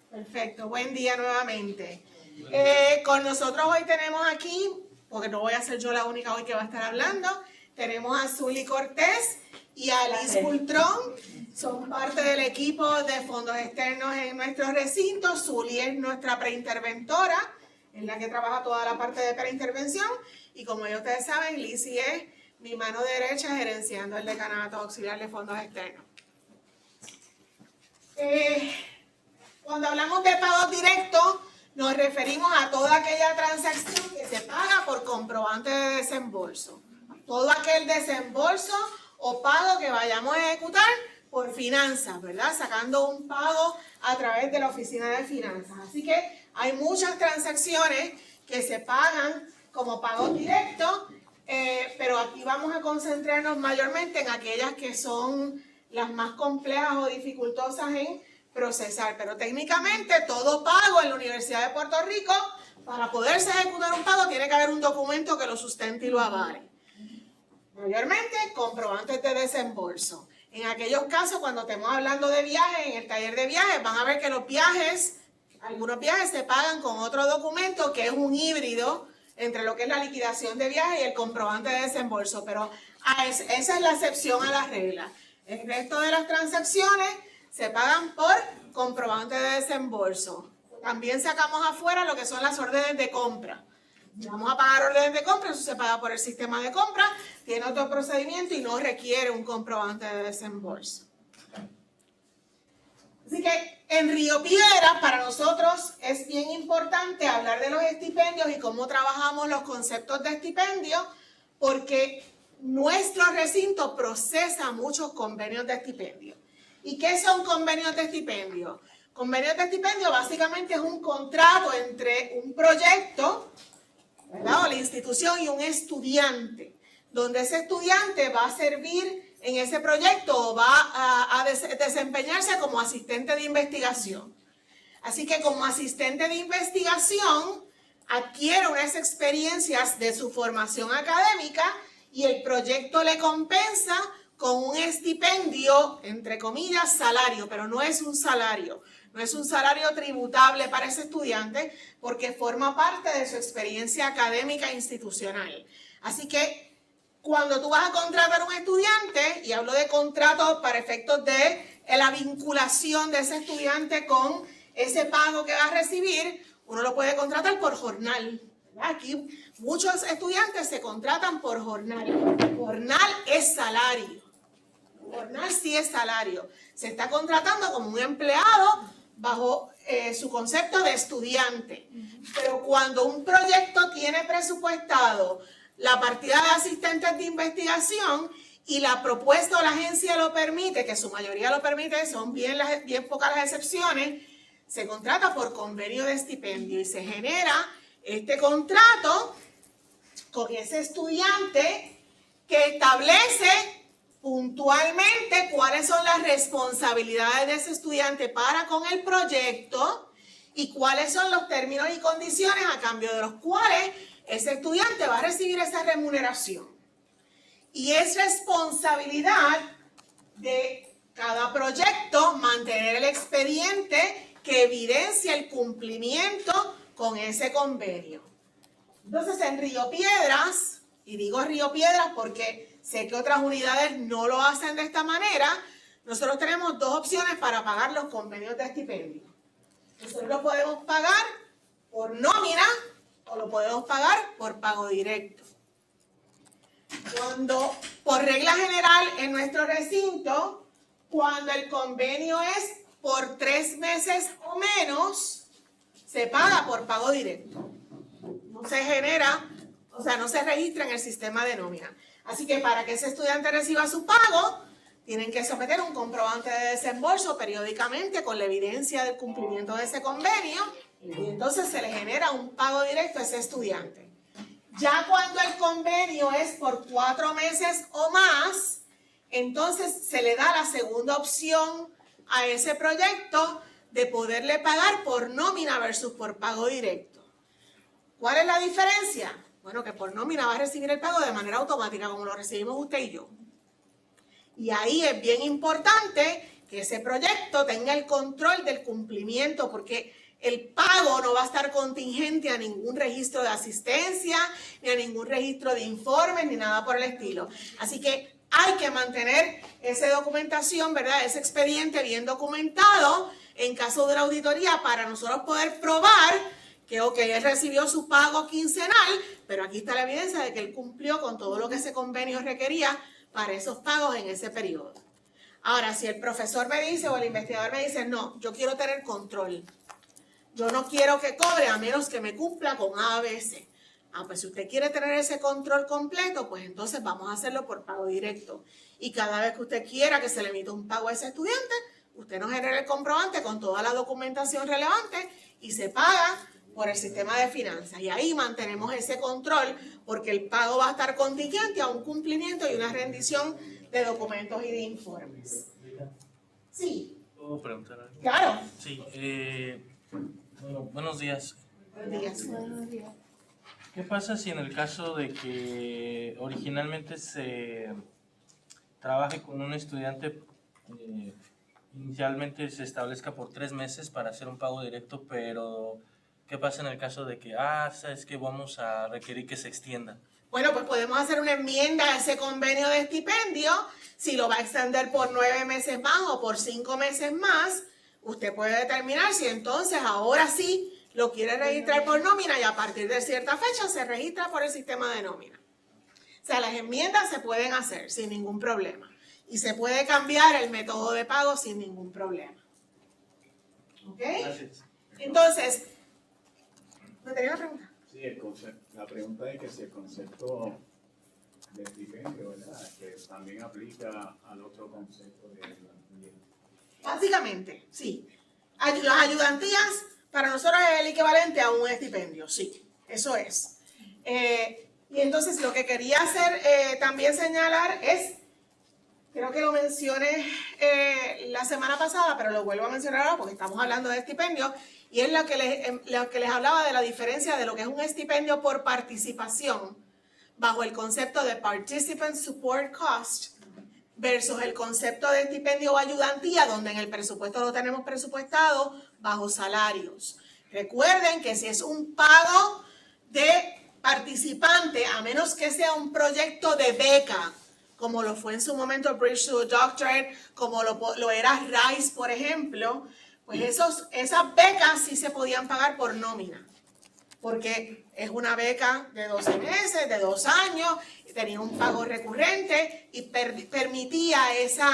Perfecto, buen día nuevamente. Con nosotros hoy tenemos aquí, porque no voy a ser yo la única hoy que va a estar hablando, tenemos a Zuli Cortés y a Liz Bultrón. Son parte del equipo de fondos externos en nuestro recinto. Zuli es nuestra preinterventora, es la que trabaja toda la parte de preintervención. Y como ya ustedes saben, Lizzy es mi mano derecha gerenciando el decanato auxiliar de fondos externos. Cuando hablamos de pagos directos, nos referimos a toda aquella transacción que se paga por comprobante de desembolso. Todo aquel desembolso o pago que vayamos a ejecutar por finanzas, ¿verdad? Sacando un pago a través de la oficina de finanzas. Así que hay muchas transacciones que se pagan como pagos directos, pero aquí vamos a concentrarnos mayormente en aquellas que son las más complejas o dificultosas en procesar. Pero técnicamente todo pago en la Universidad de Puerto Rico, para poderse ejecutar un pago, tiene que haber un documento que lo sustente y lo avale. Mayormente comprobantes de desembolso. En aquellos casos, cuando estemos hablando de viajes, en el taller de viajes, van a ver que los viajes, algunos viajes se pagan con otro documento que es un híbrido entre lo que es la liquidación de viaje y el comprobante de desembolso. Pero esa es la excepción a la regla. El resto de las transacciones se pagan por comprobante de desembolso. También sacamos afuera lo que son las órdenes de compra. Si vamos a pagar órdenes de compra, eso se paga por el sistema de compra, tiene otro procedimiento y no requiere un comprobante de desembolso. Así que en Río Piedras, para nosotros es bien importante hablar de los estipendios y cómo trabajamos los conceptos de estipendio, porque nuestro recinto procesa muchos convenios de estipendio. ¿Y qué son convenios de estipendio? Convenios de estipendio básicamente es un contrato entre un proyecto, ¿verdad?, o la institución y un estudiante, donde ese estudiante va a servir en ese proyecto o va a desempeñarse como asistente de investigación. Así que como asistente de investigación adquiere unas experiencias de su formación académica y el proyecto le compensa con un estipendio, entre comillas, salario, pero no es un salario. No es un salario tributable para ese estudiante porque forma parte de su experiencia académica e institucional. Así que cuando tú vas a contratar a un estudiante, y hablo de contrato para efectos de la vinculación de ese estudiante con ese pago que va a recibir, uno lo puede contratar por jornal. Aquí muchos estudiantes se contratan por jornal. Jornal es salario. Jornal sí es salario. Se está contratando como un empleado bajo su concepto de estudiante. Pero cuando un proyecto tiene presupuestado la partida de asistentes de investigación y la propuesta o la agencia lo permite, que su mayoría lo permite, son bien pocas las excepciones, se contrata por convenio de estipendio y se genera este contrato con ese estudiante que establece puntualmente cuáles son las responsabilidades de ese estudiante para con el proyecto y cuáles son los términos y condiciones a cambio de los cuales ese estudiante va a recibir esa remuneración. Y es responsabilidad de cada proyecto mantener el expediente que evidencia el cumplimiento con ese convenio. Entonces, en Río Piedras, y digo Río Piedras porque sé que otras unidades no lo hacen de esta manera, nosotros tenemos dos opciones para pagar los convenios de estipendio. Nosotros lo podemos pagar por nómina o lo podemos pagar por pago directo. Por regla general en nuestro recinto, cuando el convenio es por 3 meses o menos, se paga por pago directo. No se genera, o sea, no se registra en el sistema de nómina. Así que para que ese estudiante reciba su pago, tienen que someter un comprobante de desembolso periódicamente con la evidencia del cumplimiento de ese convenio y entonces se le genera un pago directo a ese estudiante. Ya cuando el convenio es por 4 meses o más, entonces se le da la segunda opción a ese proyecto de poderle pagar por nómina versus por pago directo. ¿Cuál es la diferencia? Bueno, que por nómina va a recibir el pago de manera automática, como lo recibimos usted y yo. Y ahí es bien importante que ese proyecto tenga el control del cumplimiento, porque el pago no va a estar contingente a ningún registro de asistencia, ni a ningún registro de informes, ni nada por el estilo. Así que hay que mantener esa documentación, ¿verdad? Ese expediente bien documentado en caso de una auditoría para nosotros poder probar que, ok, él recibió su pago quincenal, pero aquí está la evidencia de que él cumplió con todo lo que ese convenio requería para esos pagos en ese periodo. Ahora, si el profesor me dice o el investigador me dice, no, yo quiero tener control. Yo no quiero que cobre a menos que me cumpla con ABC. Pues si usted quiere tener ese control completo, pues entonces vamos a hacerlo por pago directo. Y cada vez que usted quiera que se le emita un pago a ese estudiante, usted nos genera el comprobante con toda la documentación relevante y se paga por el sistema de finanzas. Y ahí mantenemos ese control porque el pago va a estar contingente a un cumplimiento y una rendición de documentos y de informes. Sí. ¿Puedo preguntar algo? Claro. Sí. Buenos días. Buenos días. ¿Qué pasa si en el caso de que originalmente se trabaje con un estudiante, inicialmente se establezca por 3 meses para hacer un pago directo, pero qué pasa en el caso de que, sabes que vamos a requerir que se extienda? Bueno, pues podemos hacer una enmienda a ese convenio de estipendio. Si lo va a extender por 9 meses más o por 5 meses más, usted puede determinar si entonces ahora sí lo quiere registrar por nómina y a partir de cierta fecha se registra por el sistema de nómina. O sea, las enmiendas se pueden hacer sin ningún problema. Y se puede cambiar el método de pago sin ningún problema. ¿Ok? Gracias. Entonces, ¿me tenía una pregunta? Sí, la pregunta es que si el concepto de estipendio, ¿verdad?, que también aplica al otro concepto de ayudantía. Básicamente, sí. Las ayudantías para nosotros es el equivalente a un estipendio, sí, eso es. Y entonces lo que quería hacer también señalar es, creo que lo mencioné la semana pasada, pero lo vuelvo a mencionar ahora porque estamos hablando de estipendio, y es lo que les hablaba de la diferencia de lo que es un estipendio por participación bajo el concepto de Participant Support Cost versus el concepto de estipendio o ayudantía, donde en el presupuesto lo tenemos presupuestado bajo salarios. Recuerden que si es un pago de participante, a menos que sea un proyecto de beca, como lo fue en su momento Bridge to a Doctorate, como lo era Rice, por ejemplo, pues esas becas sí se podían pagar por nómina, porque es una beca de 12 meses, de 2 años, tenía un pago recurrente y permitía esa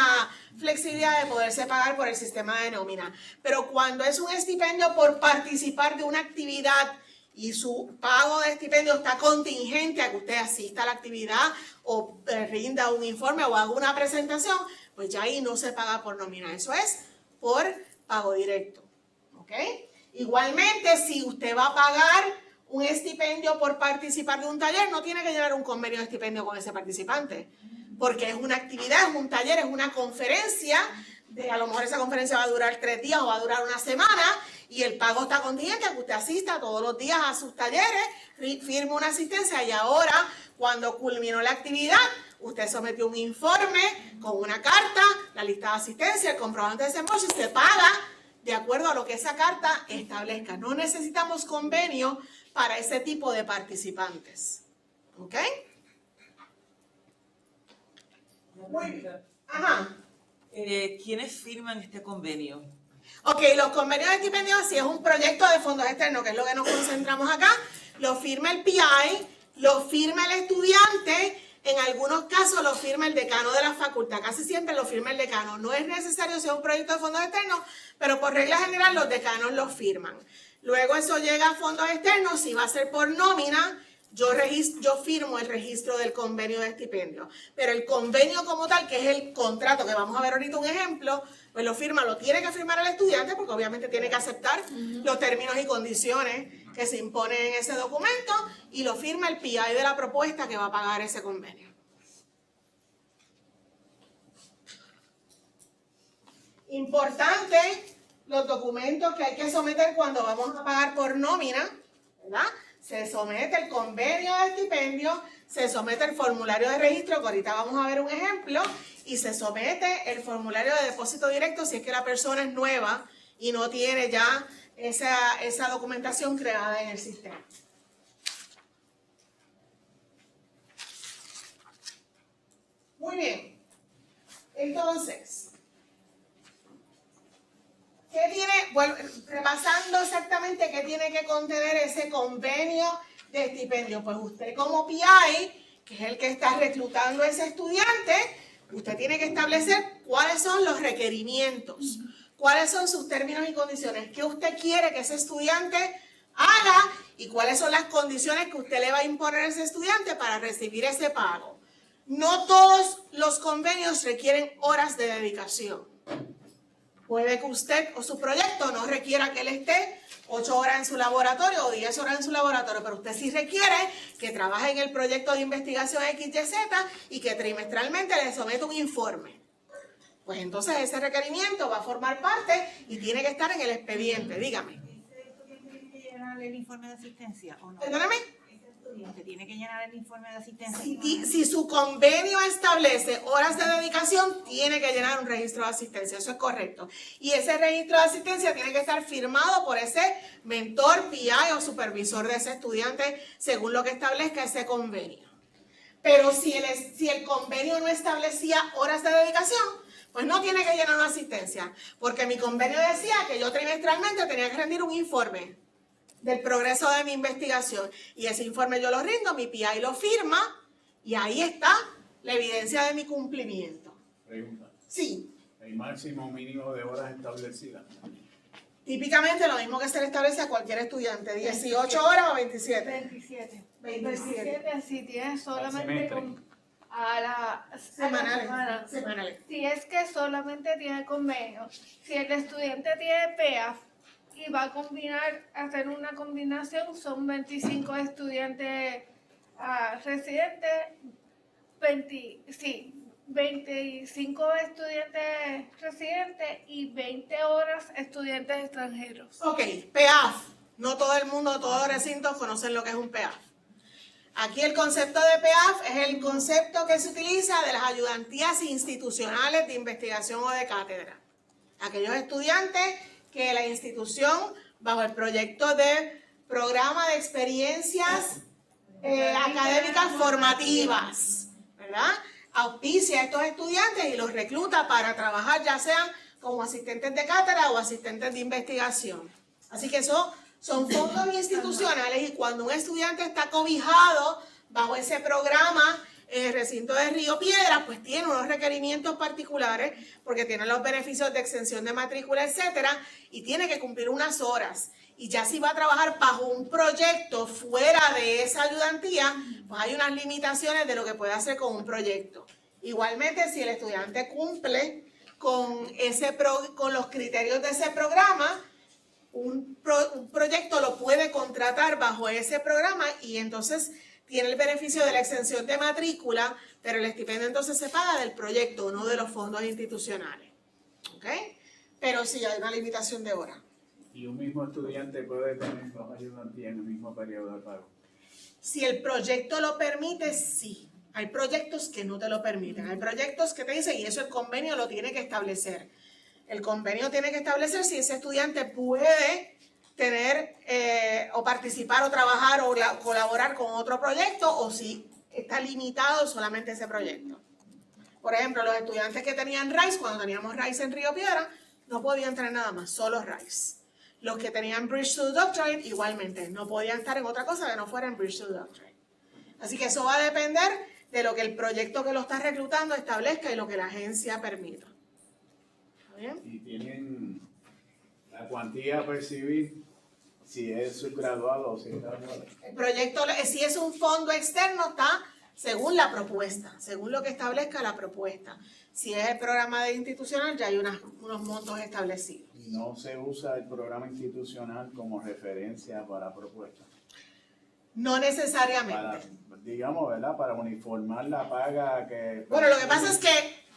flexibilidad de poderse pagar por el sistema de nómina. Pero cuando es un estipendio por participar de una actividad y su pago de estipendio está contingente a que usted asista a la actividad o rinda un informe o haga una presentación, pues ya ahí no se paga por nómina. Eso es por pago directo. ¿Ok? Igualmente, si usted va a pagar un estipendio por participar de un taller, no tiene que llevar un convenio de estipendio con ese participante, porque es una actividad, es un taller, es una conferencia, a lo mejor esa conferencia va a durar 3 días o va a durar una semana, y el pago está contingente a que usted asista todos los días a sus talleres, firme una asistencia, y ahora, cuando culminó la actividad, usted sometió un informe con una carta, la lista de asistencia, el comprobante de desembolso, y se paga de acuerdo a lo que esa carta establezca. No necesitamos convenio para ese tipo de participantes. ¿Ok? Muy bien. Ajá. ¿Quiénes firman este convenio? Ok, los convenios de estipendio, si es un proyecto de fondos externos, que es lo que nos concentramos acá, lo firma el PI, lo firma el estudiante, en algunos casos lo firma el decano de la facultad, casi siempre lo firma el decano. No es necesario ser un proyecto de fondos externos, pero por regla general los decanos lo firman. Luego eso llega a fondos externos, si va a ser por nómina, yo firmo el registro del convenio de estipendio. Pero el convenio como tal, que es el contrato, que vamos a ver ahorita un ejemplo, pues lo tiene que firmar el estudiante, porque obviamente tiene que aceptar los términos y condiciones que se imponen en ese documento, y lo firma el PI de la propuesta que va a pagar ese convenio. Importante, los documentos que hay que someter cuando vamos a pagar por nómina, ¿verdad? se somete el convenio de estipendio, se somete el formulario de registro, que ahorita vamos a ver un ejemplo, y se somete el formulario de depósito directo si es que la persona es nueva y no tiene ya esa documentación creada en el sistema. Muy bien. Entonces, ¿qué tiene? Bueno, repasando exactamente qué tiene que contener ese convenio de estipendio. Pues usted como PI, que es el que está reclutando a ese estudiante, usted tiene que establecer cuáles son los requerimientos, cuáles son sus términos y condiciones, qué usted quiere que ese estudiante haga y cuáles son las condiciones que usted le va a imponer a ese estudiante para recibir ese pago. No todos los convenios requieren horas de dedicación. Puede que usted o su proyecto no requiera que él esté 8 horas en su laboratorio o 10 horas en su laboratorio, pero usted sí requiere que trabaje en el proyecto de investigación XYZ y que trimestralmente le someta un informe. Pues entonces ese requerimiento va a formar parte y tiene que estar en el expediente. Dígame. ¿Ese estudiante tiene que llenar el informe de asistencia o no? Perdóname. ¿Ese estudiante tiene que llenar el informe de asistencia? Si su convenio establece horas de dedicación, tiene que llenar un registro de asistencia, eso es correcto. Y ese registro de asistencia tiene que estar firmado por ese mentor, PI o supervisor de ese estudiante, según lo que establezca ese convenio. Pero si el convenio no establecía horas de dedicación, pues no tiene que llenar una asistencia, porque mi convenio decía que yo trimestralmente tenía que rendir un informe del progreso de mi investigación. Y ese informe yo lo rindo, mi PI lo firma y ahí está la evidencia de mi cumplimiento. Pregunta. Sí, ¿El máximo o mínimo de horas establecidas? típicamente lo mismo que se le establece a cualquier estudiante, 18 horas o 27. 27. 27. Si tienes solamente semestre. a la semana. Semanales. Si es que solamente tiene convenio, si el estudiante tiene PEAF y va a hacer una combinación, son 25 estudiantes residentes, 25 estudiantes residentes y 20 horas estudiantes extranjeros. Ok, PEAF. No todo el mundo, todos los recintos conocen lo que es un PEAF. Aquí el concepto de PEAF es el concepto que se utiliza de las ayudantías institucionales de investigación o de cátedra. Aquellos estudiantes que la institución, bajo el proyecto de programa de experiencias académicas formativas, ¿verdad?, auspicia a estos estudiantes y los recluta para trabajar ya sean como asistentes de cátedra o asistentes de investigación. Así que eso son fondos institucionales y cuando un estudiante está cobijado bajo ese programa en el recinto de Río Piedras, pues tiene unos requerimientos particulares porque tiene los beneficios de exención de matrícula, etcétera, y tiene que cumplir unas horas. Y ya si va a trabajar bajo un proyecto fuera de esa ayudantía, pues hay unas limitaciones de lo que puede hacer con un proyecto. Igualmente, si el estudiante cumple con los criterios de ese programa, un proyecto lo puede contratar bajo ese programa y entonces tiene el beneficio de la exención de matrícula, pero el estipendio entonces se paga del proyecto, no de los fondos institucionales. ¿Ok? Pero sí hay una limitación de horas. ¿Y un mismo estudiante puede tener dos ayudantías en el mismo periodo de pago? Si el proyecto lo permite, sí. Hay proyectos que no te lo permiten. Hay proyectos que te dicen, y eso el convenio lo tiene que establecer. El convenio tiene que establecer si ese estudiante puede tener o participar o trabajar o colaborar con otro proyecto o si está limitado solamente ese proyecto. Por ejemplo, los estudiantes que tenían RISE, cuando teníamos RISE en Río Piedra, no podían tener nada más, solo RISE. Los que tenían Bridge to Doctorate, igualmente, no podían estar en otra cosa que no fuera en Bridge to Doctorate. Así que eso va a depender de lo que el proyecto que lo está reclutando establezca y lo que la agencia permita. ¿Está bien? Y tienen la cuantía a percibir si es subgraduado o si es graduado. El proyecto, si es un fondo externo, está según la propuesta, según lo que establezca la propuesta. Si es el programa de institucional, ya hay unos montos establecidos. No se usa el programa institucional como referencia para propuestas. No necesariamente. Para, digamos, ¿verdad? Para uniformar la paga que... Bueno, lo que pasa es que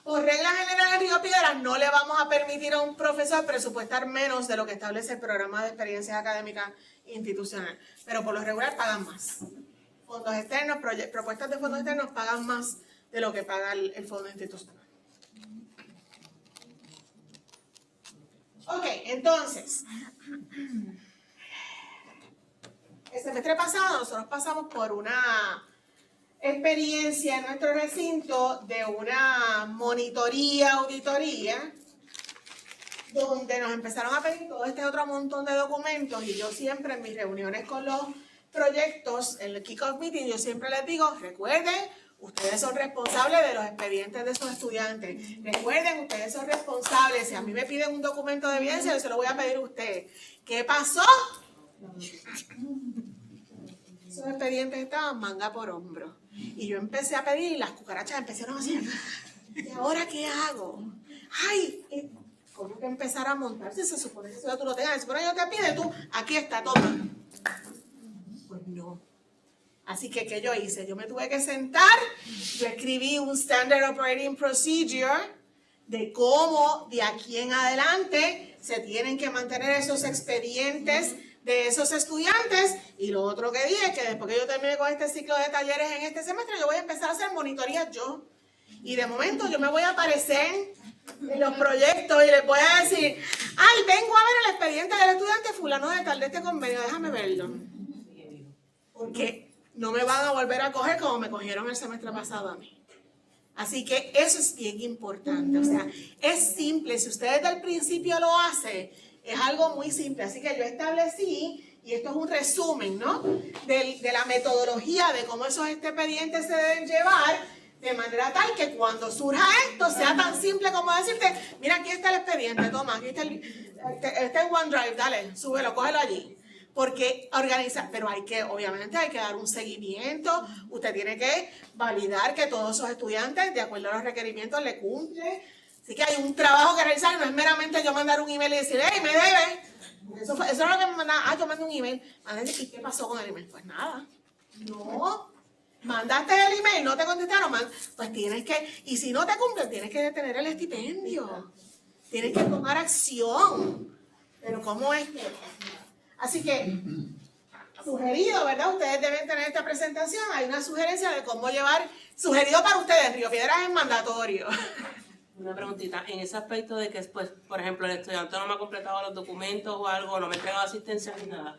Por regla general en Río Piedras no le vamos a permitir a un profesor presupuestar menos de lo que establece el programa de experiencias académicas institucional, pero por lo regular pagan más. Fondos externos, propuestas de fondos externos pagan más de lo que paga el fondo institucional. Ok, entonces, el semestre pasado nosotros pasamos por una experiencia en nuestro recinto de una monitoría, auditoría, donde nos empezaron a pedir todo este otro montón de documentos y yo siempre en mis reuniones con los proyectos, en el kick-off meeting, yo siempre les digo, recuerden, ustedes son responsables de los expedientes de sus estudiantes. Recuerden, ustedes son responsables. Si a mí me piden un documento de evidencia, yo se lo voy a pedir a usted. ¿Qué pasó? Esos expedientes estaban manga por hombro. Y yo empecé a pedir y las cucarachas empezaron a decir, ¿y ahora qué hago? ¡Ay! ¿Cómo que empezar a montarse? Se supone que eso tú lo tengas. Se supone que yo te pide, tú, aquí está, toma. Pues no. Así que, ¿qué yo hice? Yo me tuve que sentar, yo escribí un Standard Operating Procedure de cómo de aquí en adelante se tienen que mantener esos expedientes de esos estudiantes. Y lo otro que dije es que después que yo termine con este ciclo de talleres en este semestre, yo voy a empezar a hacer monitorías yo. Y de momento yo me voy a aparecer en los proyectos y les voy a decir, ay, vengo a ver el expediente del estudiante fulano de tal de este convenio, déjame verlo. Porque no me van a volver a coger como me cogieron el semestre pasado a mí. Así que eso es bien importante. O sea, es simple. Si usted desde el principio lo hace, es algo muy simple. Así que yo establecí, y esto es un resumen, ¿no? De la metodología de cómo esos expedientes se deben llevar, de manera tal que cuando surja esto sea tan simple como decirte, mira, aquí está el expediente, toma, aquí está el OneDrive, dale, súbelo, cógelo allí. Porque organizar, pero obviamente hay que dar un seguimiento, usted tiene que validar que todos esos estudiantes, de acuerdo a los requerimientos, le cumplen. Así que hay un trabajo que realizar, no es meramente yo mandar un email y decir, hey, me debe. Eso es lo que me mandaba, yo mandé un email. ¿Y qué pasó con el email? Pues nada, no. Mandaste el email, no te contestaron, pues tienes que, y si no te cumplen, tienes que detener el estipendio. Tienes que tomar acción. Pero ¿cómo es que? Así que, sugerido, ¿verdad? Ustedes deben tener esta presentación. Hay una sugerencia de cómo llevar, sugerido para ustedes, Río Piedras es mandatorio. Una preguntita, en ese aspecto de que, pues, por ejemplo, el estudiante no me ha completado los documentos o algo, no me ha entregado asistencia ni nada,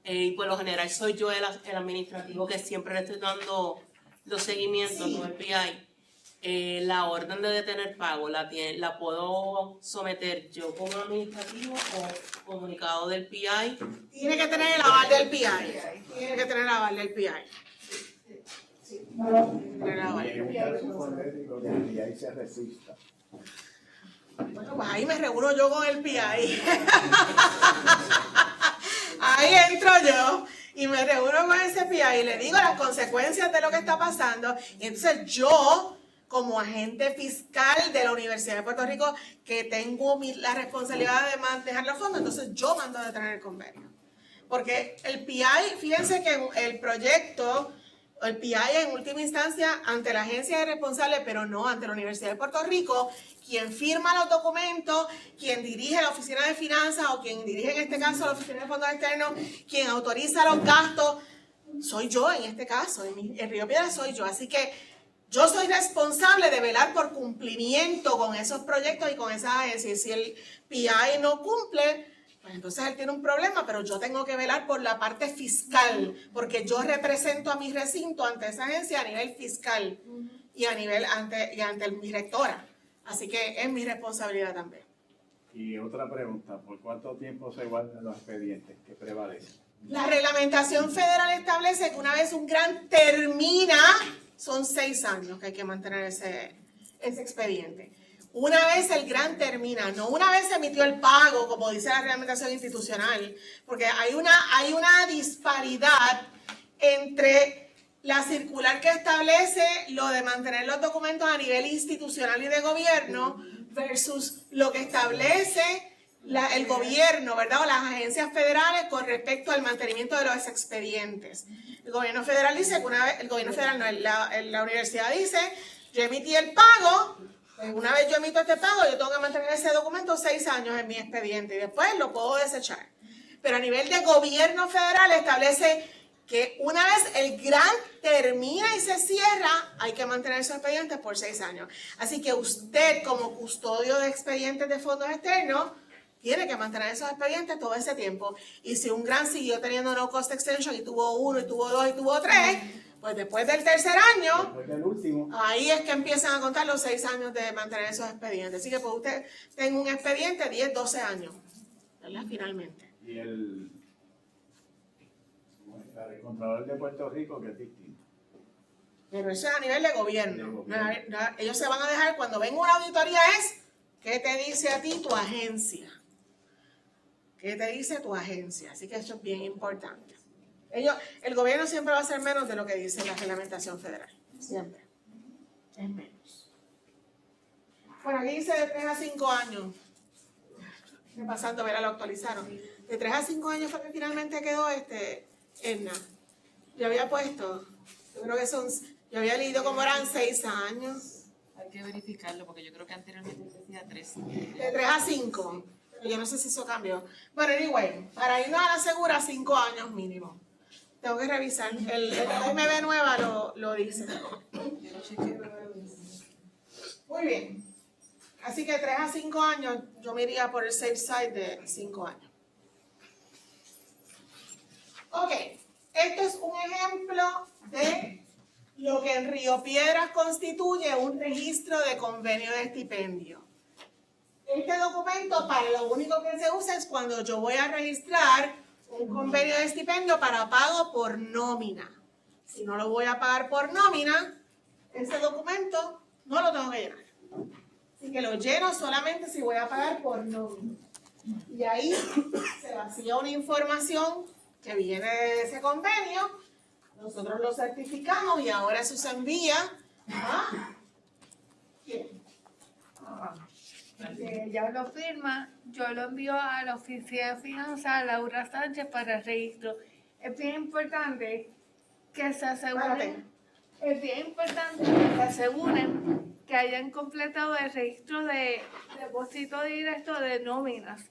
y por lo general soy yo el administrativo que siempre le estoy dando los seguimientos, Sí. no el PI, la orden de detener pago, ¿la puedo someter yo como administrativo o comunicado del PI? Tiene que tener el aval del PI. Tiene que tener el aval del PI. Sí. Tener el aval. Y en un caso hipotético que el PI se resista. Bueno, pues ahí me reúno yo con el PI. Ahí entro yo y me reúno con ese PI y le digo las consecuencias de lo que está pasando. Y entonces yo, como agente fiscal de la Universidad de Puerto Rico, que tengo la responsabilidad de manejar los fondos, entonces yo mando a detener el convenio. Porque el PI, fíjense que el proyecto, el PI en última instancia ante la agencia es responsable, pero no ante la Universidad de Puerto Rico, quien firma los documentos, quien dirige la oficina de finanzas o quien dirige en este caso la oficina de fondos externos, quien autoriza los gastos, soy yo en este caso, en Río Piedras soy yo. Así que yo soy responsable de velar por cumplimiento con esos proyectos y con esa agencia. Y si el PI no cumple, pues entonces él tiene un problema, pero yo tengo que velar por la parte fiscal, porque yo represento a mi recinto ante esa agencia a nivel fiscal y a nivel ante mi rectora. Así que es mi responsabilidad también. Y otra pregunta, ¿por cuánto tiempo se guardan los expedientes? ¿Qué prevalece? La reglamentación federal establece que una vez un grant termina, son 6 años que hay que mantener ese expediente. Una vez el grant termina, no una vez se emitió el pago, como dice la reglamentación institucional, porque hay una disparidad entre la circular que establece lo de mantener los documentos a nivel institucional y de gobierno versus lo que establece el gobierno, ¿verdad? O las agencias federales con respecto al mantenimiento de los expedientes. El gobierno federal dice que una vez, el gobierno federal no, la universidad dice, yo emití el pago, Una vez yo emito este pago, yo tengo que mantener ese documento 6 años en mi expediente y después lo puedo desechar. Pero a nivel de gobierno federal establece que una vez el grant termina y se cierra, hay que mantener esos expedientes por 6 años. Así que usted, como custodio de expedientes de fondos externos, tiene que mantener esos expedientes todo ese tiempo. Y si un grant siguió teniendo no cost extension y tuvo 1, y tuvo 2, y tuvo 3, pues después del tercer año, Después del último. ahí es que empiezan a contar los 6 años de mantener esos expedientes. Así que pues usted tenga un expediente 10, 12 años, ¿verdad? Finalmente. Y el Contralor de Puerto Rico, que es distinto. Pero eso es a nivel de gobierno. De gobierno. Ellos se van a dejar, cuando venga una auditoría es, ¿qué te dice a ti tu agencia? ¿Qué te dice tu agencia? Así que eso es bien importante. El gobierno siempre va a hacer menos de lo que dice la reglamentación federal. Siempre. Es menos. Bueno, aquí dice de 3 a 5 años. Estoy pasando, verá, lo actualizaron. De 3 a 5 años fue que finalmente quedó Edna. Yo había puesto, yo creo que yo había leído como eran 6 años. Hay que verificarlo porque yo creo que anteriormente decía 3. De 3 a 5. Pero yo no sé si eso cambió. Bueno, anyway, para irnos a la segura, 5 años mínimo. Tengo que revisar. El MB nueva lo dice. Muy bien. Así que 3 a 5 años, yo me iría por el safe side de 5 años. Ok, esto es un ejemplo de lo que en Río Piedras constituye un registro de convenio de estipendio. Este documento, para lo único que se usa es cuando yo voy a registrar un convenio de estipendio para pago por nómina. Si no lo voy a pagar por nómina, ese documento no lo tengo que llenar. Así que lo lleno solamente si voy a pagar por nómina. Y ahí se vacía una información que viene de ese convenio, nosotros lo certificamos y ahora eso se envía a ¿quién? Ella lo firma, yo lo envío a la oficina de finanzas, Laura Sánchez, para el registro. Es bien importante que se aseguren, que hayan completado el registro de depósito directo de nóminas,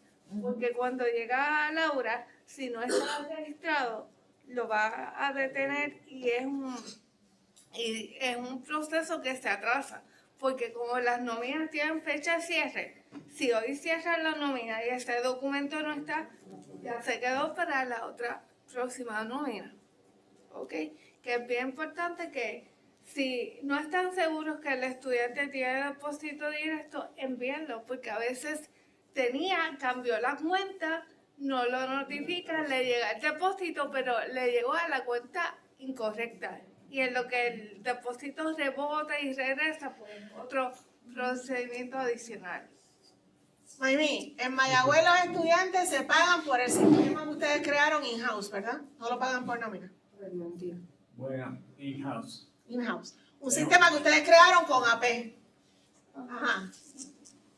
porque cuando llega Laura, si no está registrado, lo va a detener y es un proceso que se atrasa. Porque como las nóminas tienen fecha de cierre, si hoy cierran la nómina y este documento no está, ya se quedó para la otra próxima nómina. ¿Ok? Que es bien importante que si no están seguros que el estudiante tiene depósito directo, envíenlo, porque a veces cambió la cuenta, no lo notifica, le llega el depósito, pero le llegó a la cuenta incorrecta. Y en lo que el depósito rebota y regresa, pues otro procedimiento adicional. Maimí, en Mayagüez los estudiantes se pagan por el sistema que ustedes crearon in-house, ¿verdad? No lo pagan por nómina. Bueno, in-house. In-house. Un sistema que ustedes crearon con AP. Ajá.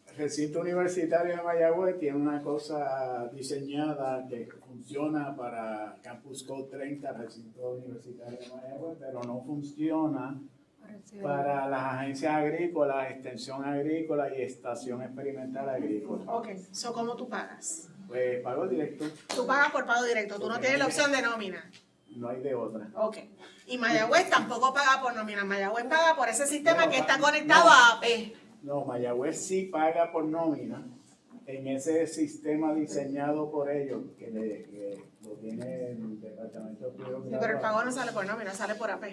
El recinto universitario de Mayagüez tiene una cosa diseñada que funciona para Campus Code 30, recinto universitario de Mayagüez, pero no funciona para las agencias agrícolas, extensión agrícola y estación experimental agrícola. Ok, ¿cómo tú pagas? Pues pago directo, Tú pagas por pago directo, tú no tienes la opción de nómina. no hay de otra. Ok. Y Mayagüez tampoco paga por nómina, Mayagüez paga por ese sistema que está conectado a AP. No, Mayagüez sí paga por nómina en ese sistema diseñado por ellos, que lo tiene el Departamento de Estudios Sí, pero el Graduados. pago no sale por nómina, sale por AP.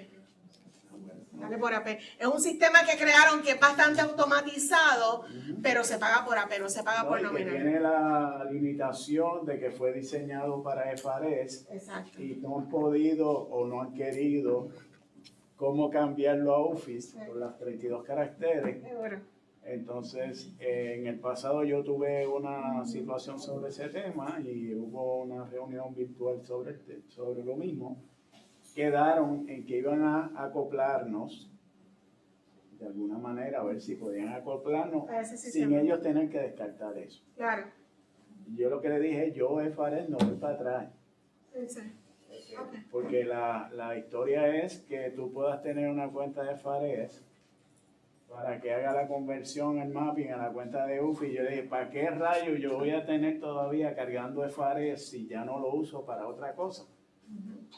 Sale por AP. Es un sistema que crearon que es bastante automatizado, pero se paga por AP, no se paga por No, y que nómina. tiene la limitación de que fue diseñado para FARES Exacto. y no han podido o no han querido cómo cambiarlo a Office por las 32 caracteres. Seguro. Entonces, en el pasado yo tuve una situación sobre ese tema y hubo una reunión virtual sobre lo mismo. Quedaron en que iban a acoplarnos de alguna manera, a ver si podían acoplarnos A ese sin sistema. ellos tener que descartar eso. Claro. Y yo lo que le dije, yo FARES no voy para atrás. Sí, sí. Ok. Porque la historia es que tú puedas tener una cuenta de FARES para que haga la conversión, el mapping a la cuenta de UFI. Yo le dije, ¿para qué rayos yo voy a tener todavía cargando FARES si ya no lo uso para otra cosa?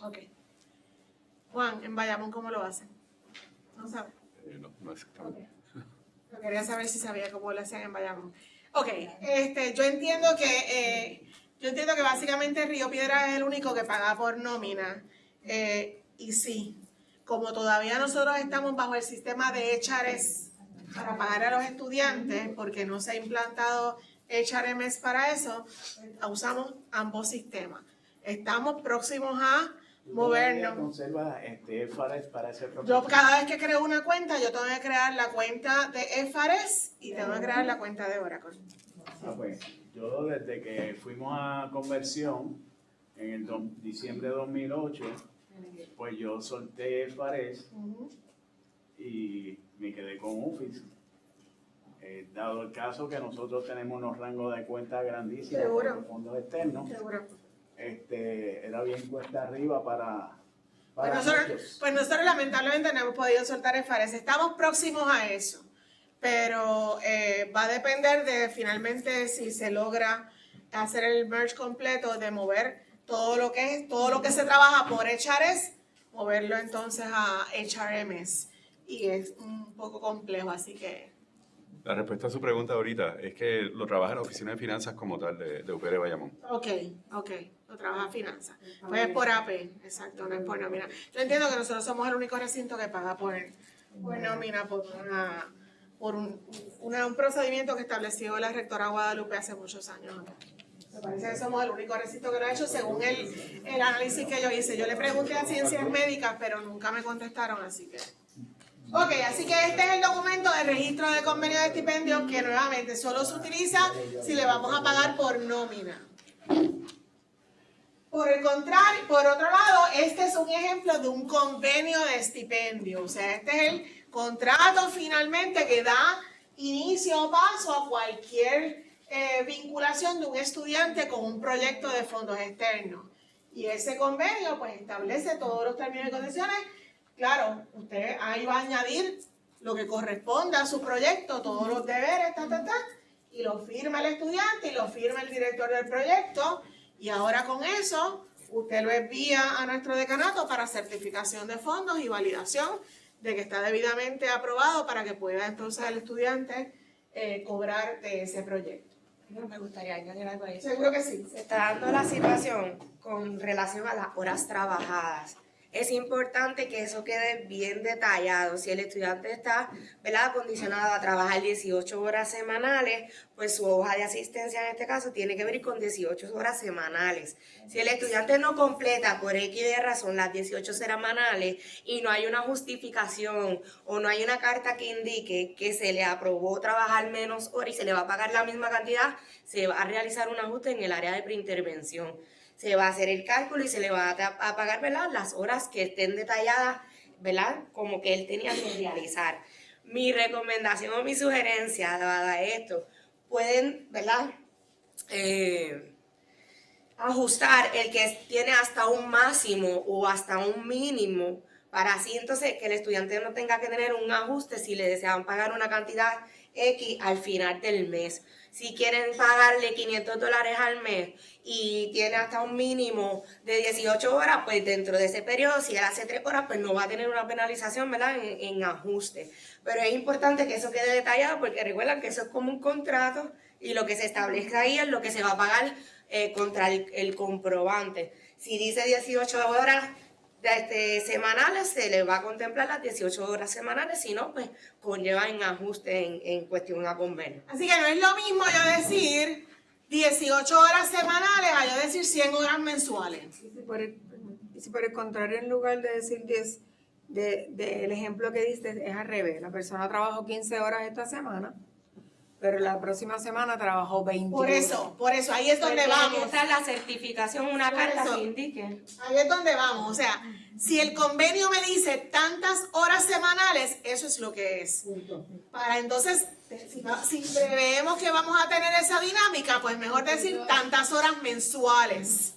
Ok. Juan, en Bayamón, ¿cómo lo hacen? ¿No sabe? No exactamente. Yo quería saber si sabía cómo lo hacían en Bayamón. Ok, yo entiendo que básicamente Río Piedras es el único que paga por nómina. Y sí, como todavía nosotros estamos bajo el sistema de HRS para pagar a los estudiantes, porque no se ha implantado HRMS para eso, usamos ambos sistemas. Estamos próximos a movernos. Conserva FARES para ese Yo propósito. cada vez que creo una cuenta, yo tengo que crear la cuenta de FARES y tengo que crear la cuenta de Oracle. Pues, yo desde que fuimos a conversión en el diciembre de 2008, pues yo solté FARES y me quedé con Office. Dado el caso que nosotros tenemos unos rangos de cuenta grandísimos Seguro. con fondos externos, Seguro. era bien cuesta arriba para Pues nosotros lamentablemente no hemos podido soltar el FARES. Estamos próximos a eso, pero va a depender de finalmente si se logra hacer el merge completo, de mover todo lo que se trabaja por HRS, moverlo entonces a HRMS. Y es un poco complejo, así que... La respuesta a su pregunta ahorita es que lo trabaja la Oficina de Finanzas como tal de UPR Bayamón. Ok, lo trabaja finanzas. Pues es por AP, exacto, no es por nómina. Yo entiendo que nosotros somos el único recinto que paga por nómina, por un procedimiento que estableció la rectora Guadalupe hace muchos años acá. Me parece que somos el único recinto que lo ha hecho según el análisis que yo hice. Yo le pregunté a Ciencias Médicas, pero nunca me contestaron, así que... Ok, así que este es el documento de registro de convenio de estipendio que nuevamente solo se utiliza si le vamos a pagar por nómina. Por otro lado, este es un ejemplo de un convenio de estipendio. O sea, este es el contrato finalmente que da inicio o paso a cualquier vinculación de un estudiante con un proyecto de fondos externos. Y ese convenio pues establece todos los términos y condiciones. Claro, usted ahí va a añadir lo que corresponde a su proyecto, todos los deberes, y lo firma el estudiante y lo firma el director del proyecto. Y ahora con eso, usted lo envía a nuestro decanato para certificación de fondos y validación de que está debidamente aprobado para que pueda entonces el estudiante cobrar de ese proyecto. Me gustaría añadir algo ahí. Seguro que sí. Se está dando la situación con relación a las horas trabajadas. Es importante que eso quede bien detallado. Si el estudiante está, ¿verdad?, acondicionado a trabajar 18 horas semanales, pues su hoja de asistencia en este caso tiene que ver con 18 horas semanales. Si el estudiante no completa por X de razón las 18 semanales y no hay una justificación o no hay una carta que indique que se le aprobó trabajar menos horas y se le va a pagar la misma cantidad, se va a realizar un ajuste en el área de preintervención. Se va a hacer el cálculo y se le va a pagar, ¿verdad?, las horas que estén detalladas, ¿verdad?, como que él tenía que realizar. Mi recomendación o mi sugerencia dada esto, pueden, ¿verdad?, ajustar el que tiene hasta un máximo o hasta un mínimo, para así entonces que el estudiante no tenga que tener un ajuste si le desean pagar una cantidad X al final del mes. Si quieren pagarle $500 al mes y tiene hasta un mínimo de 18 horas, pues dentro de ese periodo, si él hace 3 horas, pues no va a tener una penalización, ¿verdad?, en ajuste. Pero es importante que eso quede detallado porque recuerden que eso es como un contrato y lo que se establezca ahí es lo que se va a pagar contra el comprobante. Si dice 18 horas semanales, se le va a contemplar las 18 horas semanales, si no, pues conlleva en ajuste en cuestión a convenio. Así que no es lo mismo yo decir 18 horas semanales a yo decir 100 horas mensuales. Y si por el contrario, en lugar de decir 10, el ejemplo que diste es al revés. La persona trabajó 15 horas esta semana, pero la próxima semana trabajó 20 Por eso, ahí es donde vamos. Está la certificación, una Por carta eso. que indique. Ahí es donde vamos. O sea, si el convenio me dice tantas horas semanales, eso es lo que es. Para entonces, si preveemos que vamos a tener esa dinámica, pues mejor decir tantas horas mensuales.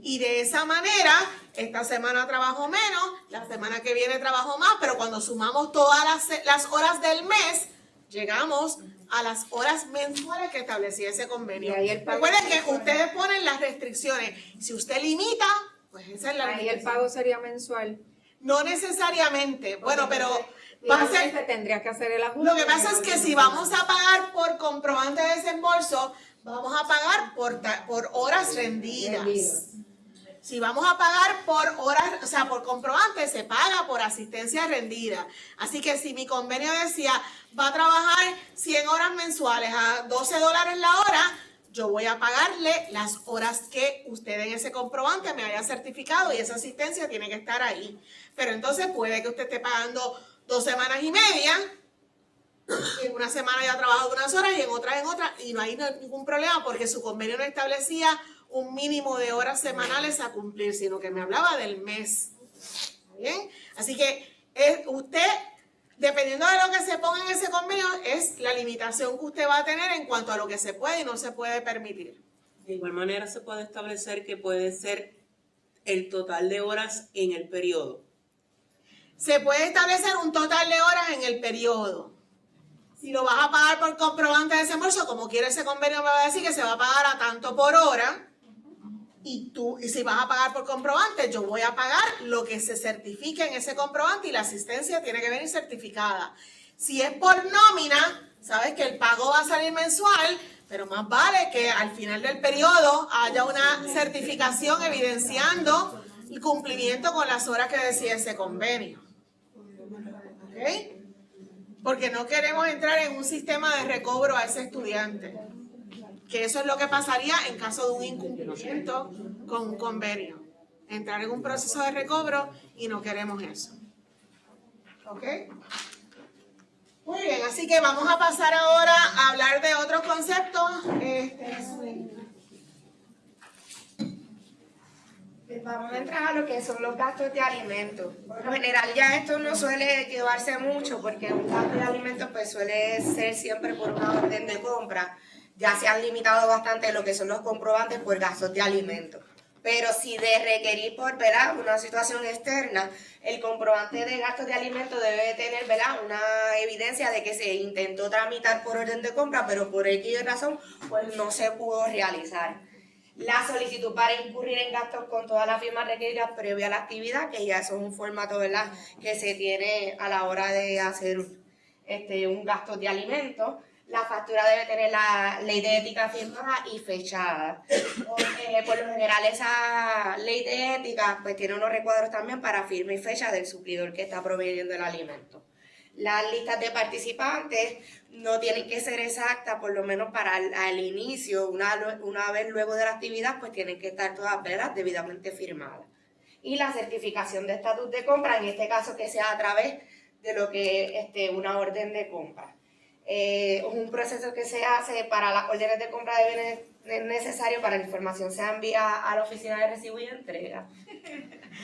Y de esa manera, esta semana trabajo menos, la semana que viene trabajo más, pero cuando sumamos todas las horas del mes, llegamos a las horas mensuales que establecía ese convenio. Y ahí el pago Recuerden que mensual. ustedes ponen las restricciones. Si usted limita, pues esa es la Ahí el limitación. pago sería mensual. No necesariamente. Bueno, pero va a Igualmente ser... tendría que hacer el ajuste. Lo que pasa es que si vamos a pagar por comprobante de desembolso, vamos a pagar por horas rendidas. Si vamos a pagar por horas, o sea, por comprobante, se paga por asistencia rendida. Así que si mi convenio decía, va a trabajar 100 horas mensuales a $12 la hora, yo voy a pagarle las horas que usted en ese comprobante me haya certificado y esa asistencia tiene que estar ahí. Pero entonces puede que usted esté pagando 2 semanas y media, y en una semana ya ha trabajado unas horas y en otra, y no hay ningún problema porque su convenio no establecía un mínimo de horas semanales a cumplir, sino que me hablaba del mes. ¿Bien? Así que usted, dependiendo de lo que se ponga en ese convenio, es la limitación que usted va a tener en cuanto a lo que se puede y no se puede permitir. De igual manera se puede establecer que puede ser el total de horas en el periodo. Se puede establecer un total de horas en el periodo. Si lo vas a pagar por comprobante de desembolso, como quiere ese convenio, me va a decir que se va a pagar a tanto por hora. Y si vas a pagar por comprobante, yo voy a pagar lo que se certifique en ese comprobante y la asistencia tiene que venir certificada. Si es por nómina, sabes que el pago va a salir mensual, pero más vale que al final del periodo haya una certificación evidenciando el cumplimiento con las horas que decía ese convenio. ¿Ok? Porque no queremos entrar en un sistema de recobro a ese estudiante. Que eso es lo que pasaría en caso de un incumplimiento con un convenio. Entrar en un proceso de recobro y no queremos eso. ¿Ok? Muy bien, así que vamos a pasar ahora a hablar de otros conceptos. Vamos a entrar a lo que son los gastos de alimentos. Por lo general ya esto no suele llevarse mucho porque un gasto de alimentos pues suele ser siempre por una orden de compra. Ya se han limitado bastante lo que son los comprobantes por gastos de alimentos. Pero si de requerir por, ¿verdad?, una situación externa, el comprobante de gastos de alimentos debe tener, ¿verdad?, una evidencia de que se intentó tramitar por orden de compra, pero por X razón pues no se pudo realizar. La solicitud para incurrir en gastos con todas las firmas requeridas previa a la actividad, que ya eso es un formato, ¿verdad?, que se tiene a la hora de hacer un gasto de alimentos. La factura debe tener la ley de ética firmada y fechada. Por lo general esa ley de ética pues tiene unos recuadros también para firma y fecha del suplidor que está proveyendo el alimento. Las listas de participantes no tienen que ser exactas, por lo menos para el inicio, una vez luego de la actividad, pues tienen que estar todas, ¿verdad?, debidamente firmadas. Y la certificación de estatus de compra, en este caso que sea a través de lo que una orden de compra. Es un proceso que se hace para las órdenes de compra de bienes necesarios para la información se envía a la oficina de recibo y entrega.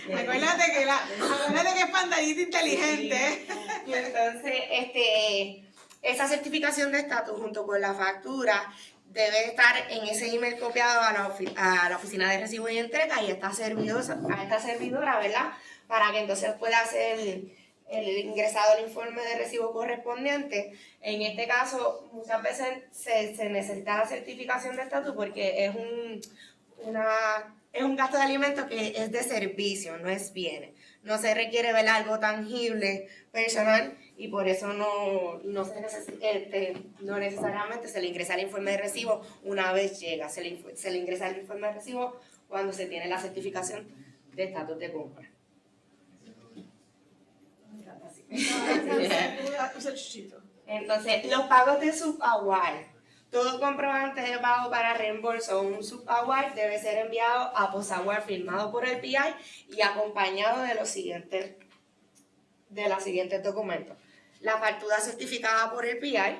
Acuérdate que es pantallita inteligente. Y entonces, esa certificación de estatus junto con la factura debe estar en ese email copiado a la oficina de recibo y entrega y a esta servidora, ¿verdad?, para que entonces pueda hacer el ingresado el informe de recibo correspondiente. En este caso, muchas veces se necesita la certificación de estatus porque es un gasto de alimentos que es de servicio, no es bienes. No se requiere ver algo tangible, personal, y por eso no necesariamente se le ingresa el informe de recibo una vez llega. Se le ingresa el informe de recibo cuando se tiene la certificación de estatus de compra. Entonces, los pagos de subaward. Todo comprobante de pago para reembolso o un subaward debe ser enviado a posaward firmado por el PI y acompañado de los siguientes documentos. La factura certificada por el PI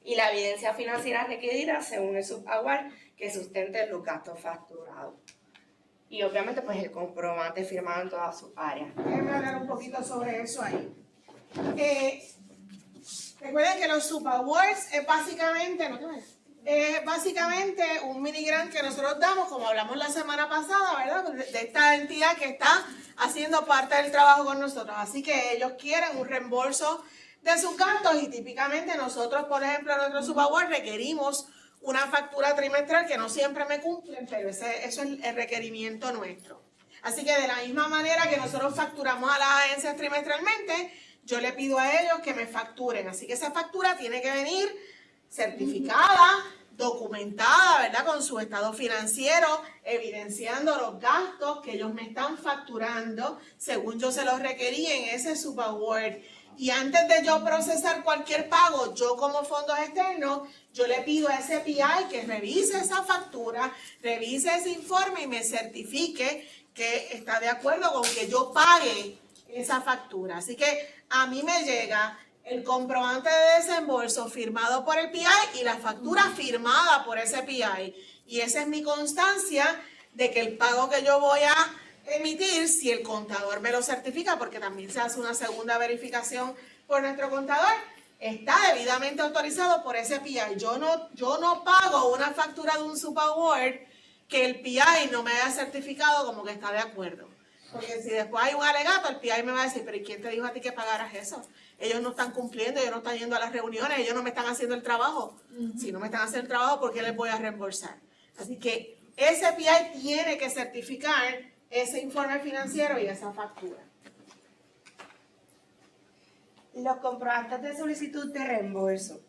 y la evidencia financiera requerida según el subaward que sustente los gastos facturados. Y obviamente pues el comprobante firmado en todas sus áreas. Déjenme hablar un poquito sobre eso ahí. Recuerden que los subawards es básicamente un mini grant que nosotros damos, como hablamos la semana pasada, ¿verdad? De esta entidad que está haciendo parte del trabajo con nosotros. Así que ellos quieren un reembolso de sus gastos y típicamente nosotros, por ejemplo, en nuestro subaward requerimos una factura trimestral que no siempre me cumplen, pero eso es el requerimiento nuestro. Así que de la misma manera que nosotros facturamos a las agencias trimestralmente, yo le pido a ellos que me facturen. Así que esa factura tiene que venir certificada, documentada, ¿verdad? Con su estado financiero, evidenciando los gastos que ellos me están facturando, según yo se los requerí en ese subaward. Y antes de yo procesar cualquier pago, yo como fondos externos, yo le pido a ese PI que revise esa factura, revise ese informe y me certifique que está de acuerdo con que yo pague esa factura. Así que a mí me llega el comprobante de desembolso firmado por el PI y la factura firmada por ese PI. Y esa es mi constancia de que el pago que yo voy a emitir, si el contador me lo certifica, porque también se hace una segunda verificación por nuestro contador, está debidamente autorizado por ese PI. Yo no pago una factura de un subaward que el PI no me haya certificado como que está de acuerdo. Porque si después hay un alegato, el PI me va a decir, pero ¿y quién te dijo a ti que pagaras eso? Ellos no están cumpliendo, ellos no están yendo a las reuniones, ellos no me están haciendo el trabajo. Si no me están haciendo el trabajo, ¿por qué les voy a reembolsar? Así que ese PI tiene que certificar ese informe financiero y esa factura. Los comprobantes de solicitud de reembolso.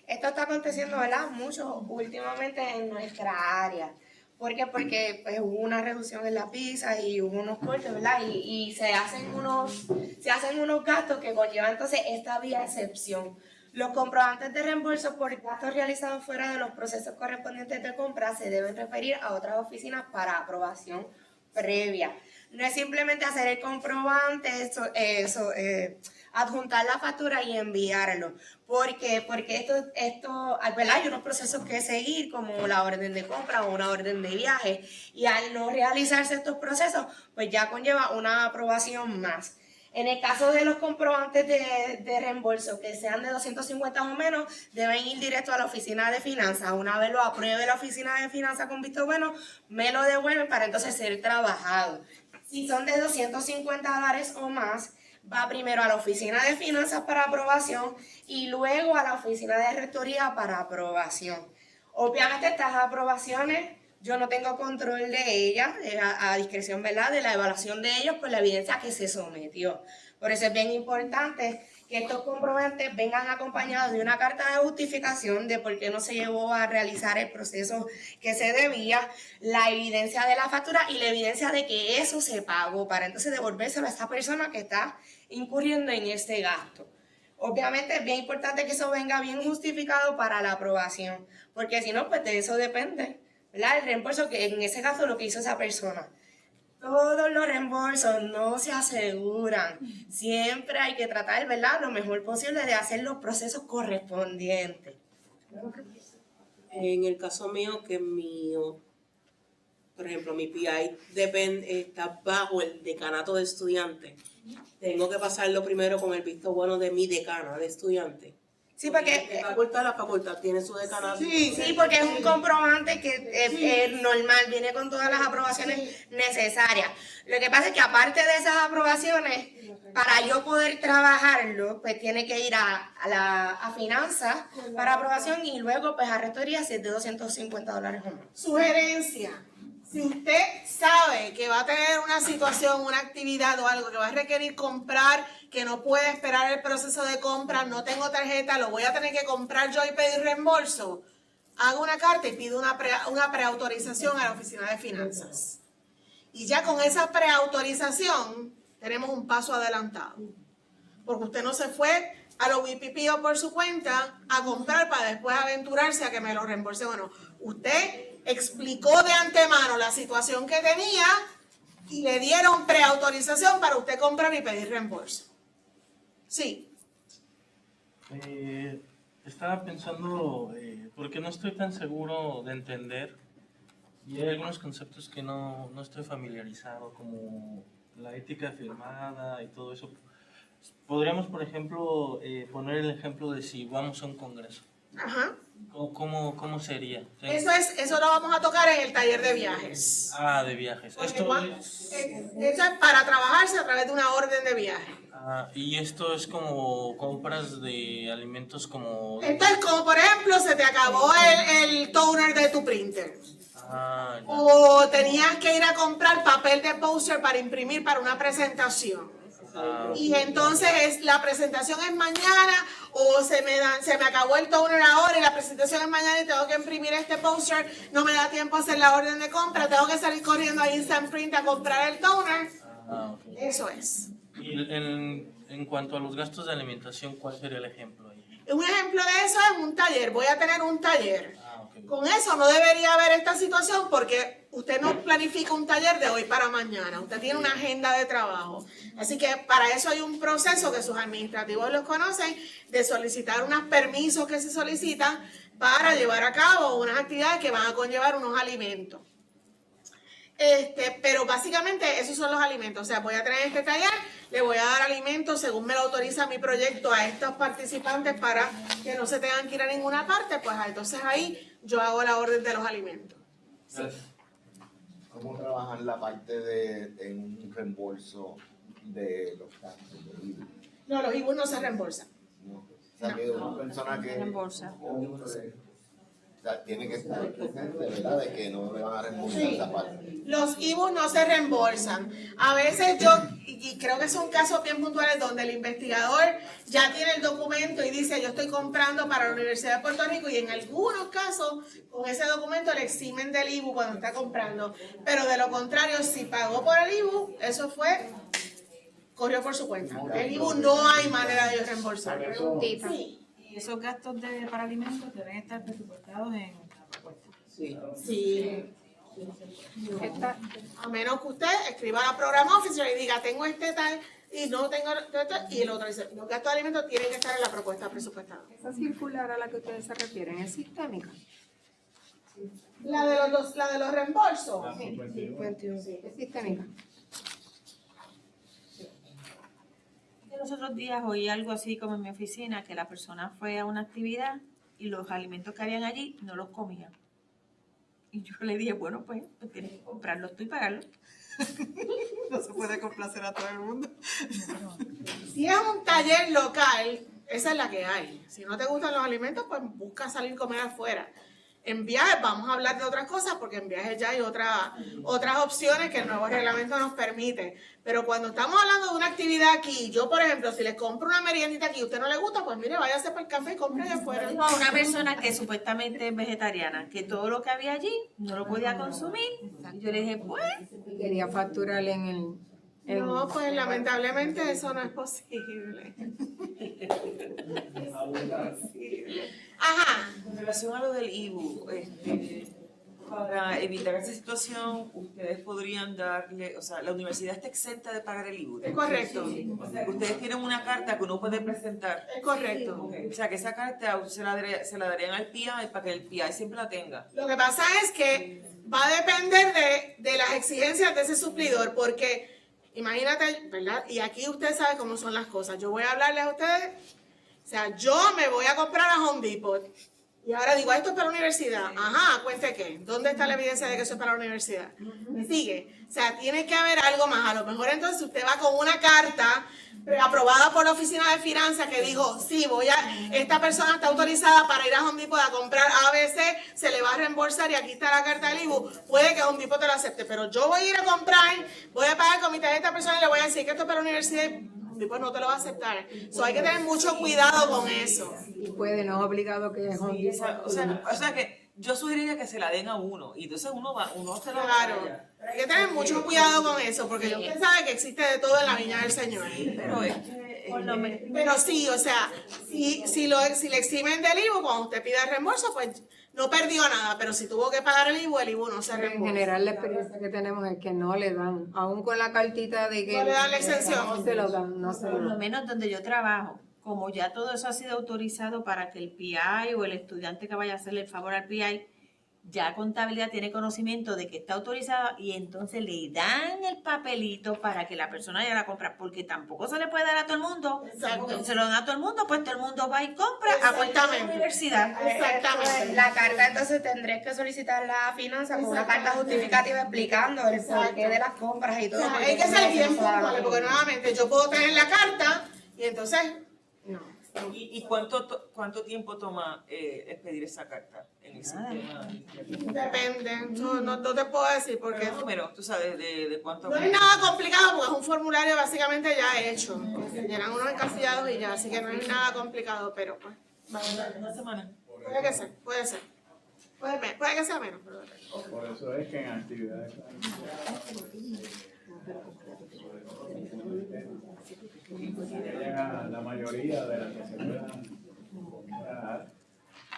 Esto está aconteciendo, ¿verdad? Mucho últimamente en nuestra área. ¿Por qué? Porque pues, hubo una reducción en la pizza y hubo unos cortes, ¿verdad? Y se hacen unos gastos que conllevan entonces esta vía excepción. Los comprobantes de reembolso por gastos realizados fuera de los procesos correspondientes de compra se deben referir a otras oficinas para aprobación previa. No es simplemente hacer el comprobante, adjuntar la factura y enviarlo. ¿Por qué? Porque esto, ¿verdad? Hay unos procesos que seguir, como la orden de compra o una orden de viaje, y al no realizarse estos procesos, pues ya conlleva una aprobación más. En el caso de los comprobantes de reembolso que sean de 250 o menos, deben ir directo a la oficina de finanzas. Una vez lo apruebe la oficina de finanzas con visto bueno, me lo devuelven para entonces ser trabajado. Si son de $250 o más, va primero a la oficina de finanzas para aprobación y luego a la oficina de rectoría para aprobación. Obviamente estas aprobaciones yo no tengo control de ellas, a discreción, ¿verdad?, de la evaluación de ellos con la evidencia que se sometió. Por eso es bien importante que estos comprobantes vengan acompañados de una carta de justificación de por qué no se llevó a realizar el proceso que se debía, la evidencia de la factura y la evidencia de que eso se pagó para entonces devolvérselo a esa persona que está incurriendo en este gasto. Obviamente es bien importante que eso venga bien justificado para la aprobación, porque si no, pues de eso depende, ¿verdad?, el reembolso, que en ese caso lo que hizo esa persona. Todos los reembolsos no se aseguran. Siempre hay que tratar, ¿verdad?, lo mejor posible de hacer los procesos correspondientes. En el caso mío, por ejemplo, mi PI está bajo el decanato de estudiantes. Tengo que pasarlo primero con el visto bueno de mi decana de estudiantes. Sí, porque La facultad tiene su decanato. Sí, porque es un comprobante que es normal, viene con todas las aprobaciones necesarias. Lo que pasa es que aparte de esas aprobaciones, para yo poder trabajarlo, pues tiene que ir a finanzas para aprobación y luego pues a rectoría si es de $250 o más. Sugerencia. Si usted sabe que va a tener una situación, una actividad o algo que va a requerir comprar, que no puede esperar el proceso de compra, no tengo tarjeta, lo voy a tener que comprar yo y pedir reembolso, haga una carta y pide una preautorización a la oficina de finanzas. Y ya con esa preautorización tenemos un paso adelantado. Porque usted no se fue a lo WIPP o por su cuenta a comprar para después aventurarse a que me lo reembolse. Bueno, usted explicó de antemano la situación que tenía y le dieron preautorización para usted comprar y pedir reembolso. Sí. Estaba pensando, porque no estoy tan seguro de entender, y hay algunos conceptos que no estoy familiarizado, como la ética firmada y todo eso. Podríamos, por ejemplo, poner el ejemplo de si vamos a un congreso. Ajá. ¿Cómo sería? Eso lo vamos a tocar en el taller de viajes. Ah, de viajes. Porque Esto eso es para trabajarse a través de una orden de viaje. y esto es como compras de alimentos como... Esto es como, por ejemplo, se te acabó el toner de tu printer. Ya. O tenías que ir a comprar papel de poster para imprimir para una presentación. Y entonces la presentación es mañana, o se me acabó el toner ahora y la presentación es mañana y tengo que imprimir este poster, no me da tiempo a hacer la orden de compra, tengo que salir corriendo a Instant Print a comprar el toner. Okay. Eso es. Y en cuanto a los gastos de alimentación, ¿cuál sería el ejemplo ahí? Un ejemplo de eso es un taller. Voy a tener un taller. Okay. Con eso no debería haber esta situación porque usted no planifica un taller de hoy para mañana. Usted tiene una agenda de trabajo. Así que para eso hay un proceso que sus administrativos los conocen, de solicitar unos permisos que se solicitan para llevar a cabo unas actividades que van a conllevar unos alimentos. Pero básicamente esos son los alimentos. O sea, voy a tener este taller, le voy a dar alimentos según me lo autoriza mi proyecto a estos participantes para que no se tengan que ir a ninguna parte. Pues entonces ahí yo hago la orden de los alimentos. Sí. ¿Cómo trabajar la parte de un reembolso de los gastos de IBU? No, los IBU no se reembolsan. No. O sea, que una persona que Reembolsa. O sea, tiene que estar presente, ¿verdad? De que no le van a reembolsar esa parte. Los IBU no se reembolsan. A veces y creo que son casos bien puntuales donde el investigador ya tiene el documento y dice yo estoy comprando para la Universidad de Puerto Rico y en algunos casos con ese documento le eximen del IBU cuando está comprando. Pero de lo contrario, si pagó por el IBU, eso corrió por su cuenta. El IBU no hay manera de reembolsar. Sí. Y esos gastos para alimentos deben estar presupuestados en la propuesta. Sí. A menos que usted escriba a la programa officer y diga, tengo este tal y no tengo este, y el otro dice, los gastos de alimentos tienen que estar en la propuesta presupuestada. Esa circular a la que ustedes se refieren es sistémica. La de los reembolsos. Sí. Es sistémica. Los otros días oí algo así como en mi oficina, que la persona fue a una actividad y los alimentos que habían allí no los comía. Y yo le dije, bueno, pues tienes que comprarlos tú y pagarlos. No se puede complacer a todo el mundo. Si es un taller local, esa es la que hay. Si no te gustan los alimentos, pues busca salir a comer afuera. En viajes vamos a hablar de otras cosas porque en viajes ya hay otras opciones que el nuevo reglamento nos permite. Pero cuando estamos hablando de una actividad aquí, yo por ejemplo, si les compro una meriendita aquí y a usted no le gusta, pues mire, váyase para el café y compre de afuera. Una persona que supuestamente es vegetariana, que todo lo que había allí no lo podía consumir. Y yo le dije, pues... Y quería facturar en el... No, pues lamentablemente eso no es posible. Ajá. En relación a lo del IBU, para evitar esa situación, ustedes podrían darle, o sea, la universidad está exenta de pagar el IBU. Es correcto. O sea, que ustedes tienen una carta que uno puede presentar. Es correcto. Okay. O sea, que esa carta se la darían al PI para que el PI siempre la tenga. Lo que pasa es que va a depender de las exigencias de ese suplidor, porque imagínate, ¿verdad? Y aquí usted sabe cómo son las cosas. Yo voy a hablarles a ustedes, o sea, yo me voy a comprar a Home Depot. Y ahora digo, esto es para la universidad. Ajá, cuente qué. ¿Dónde está la evidencia de que eso es para la universidad? ¿Me sigue? O sea, tiene que haber algo más. A lo mejor entonces usted va con una carta aprobada por la Oficina de Finanzas que dijo, sí, esta persona está autorizada para ir a Home Depot a comprar ABC, se le va a reembolsar y aquí está la carta del IBU. Puede que Home Depot te lo acepte, pero yo voy a ir a comprar, voy a pagar con mi tarjeta personal y le voy a decir que esto es para la universidad y Home Depot no te lo va a aceptar. So, hay que tener mucho cuidado con eso. Y puede, no es obligado que es Home Depot. O sea que yo sugeriría que se la den a uno y entonces uno se lo Claro, hay que tener mucho cuidado con eso porque usted sabe que existe de todo en la viña del Señor. Pero sí, o sea, si le eximen del IBU, cuando usted pida el reembolso, pues no perdió nada, pero si tuvo que pagar el IBU no se reembolsa. En general la experiencia que tenemos es que no le dan, aún con la cartita de que... No le dan la exención. No se lo dan, no se lo Por lo dan. menos donde yo trabajo, como ya todo eso ha sido autorizado para que el PI o el estudiante que vaya a hacerle el favor al PI, ya contabilidad tiene conocimiento de que está autorizada y entonces le dan el papelito para que la persona vaya a la compra, porque tampoco se le puede dar a todo el mundo. Exacto. Porque se lo dan a todo el mundo, pues todo el mundo va y compra a Exactamente. la universidad. Exactamente. La carta entonces tendré que solicitar la finanza con una carta justificativa explicando el porqué de las compras y O todo. sea, porque hay que ser bien eso puntuales, porque nuevamente yo puedo tener la carta y entonces ¿Y cuánto tiempo toma expedir esa carta en el sistema? depende. No te puedo decir porque Pero número, tú sabes de cuánto. no es nada complicado porque es un formulario básicamente ya hecho. Se llenan unos encasillados y ya, así que no es nada complicado, pero pues. Una semana. Puede que sea, puede ser. Puede que sea menos, pero depende. Por eso es que en actividades la mayoría de las que se puedan comprar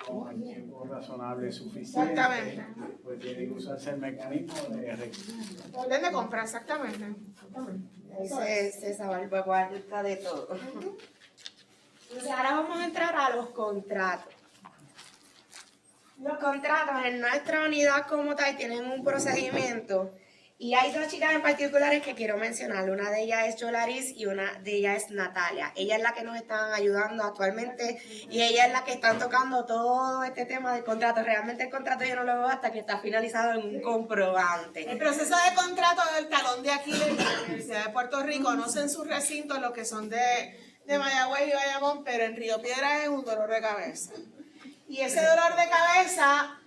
con el tiempo razonable suficiente, Exactamente. pues tiene que usarse el mecanismo de Orden de compra, exactamente. se salvaguarda de todo. Entonces ahora vamos a entrar a los contratos. Los contratos en nuestra unidad como tal tienen un procedimiento y hay dos chicas en particulares que quiero mencionar. Una de ellas es Yolaris y una de ellas es Natalia. Ella es la que nos están ayudando actualmente y ella es la que están tocando todo este tema del contrato. Realmente el contrato yo no lo veo hasta que está finalizado en un comprobante. El proceso de contrato del talón de aquí de la Universidad de Puerto Rico, no sé en sus recintos los que son de Mayagüez y Bayamón, pero en Río Piedras es un dolor de cabeza. Y ese dolor de cabeza,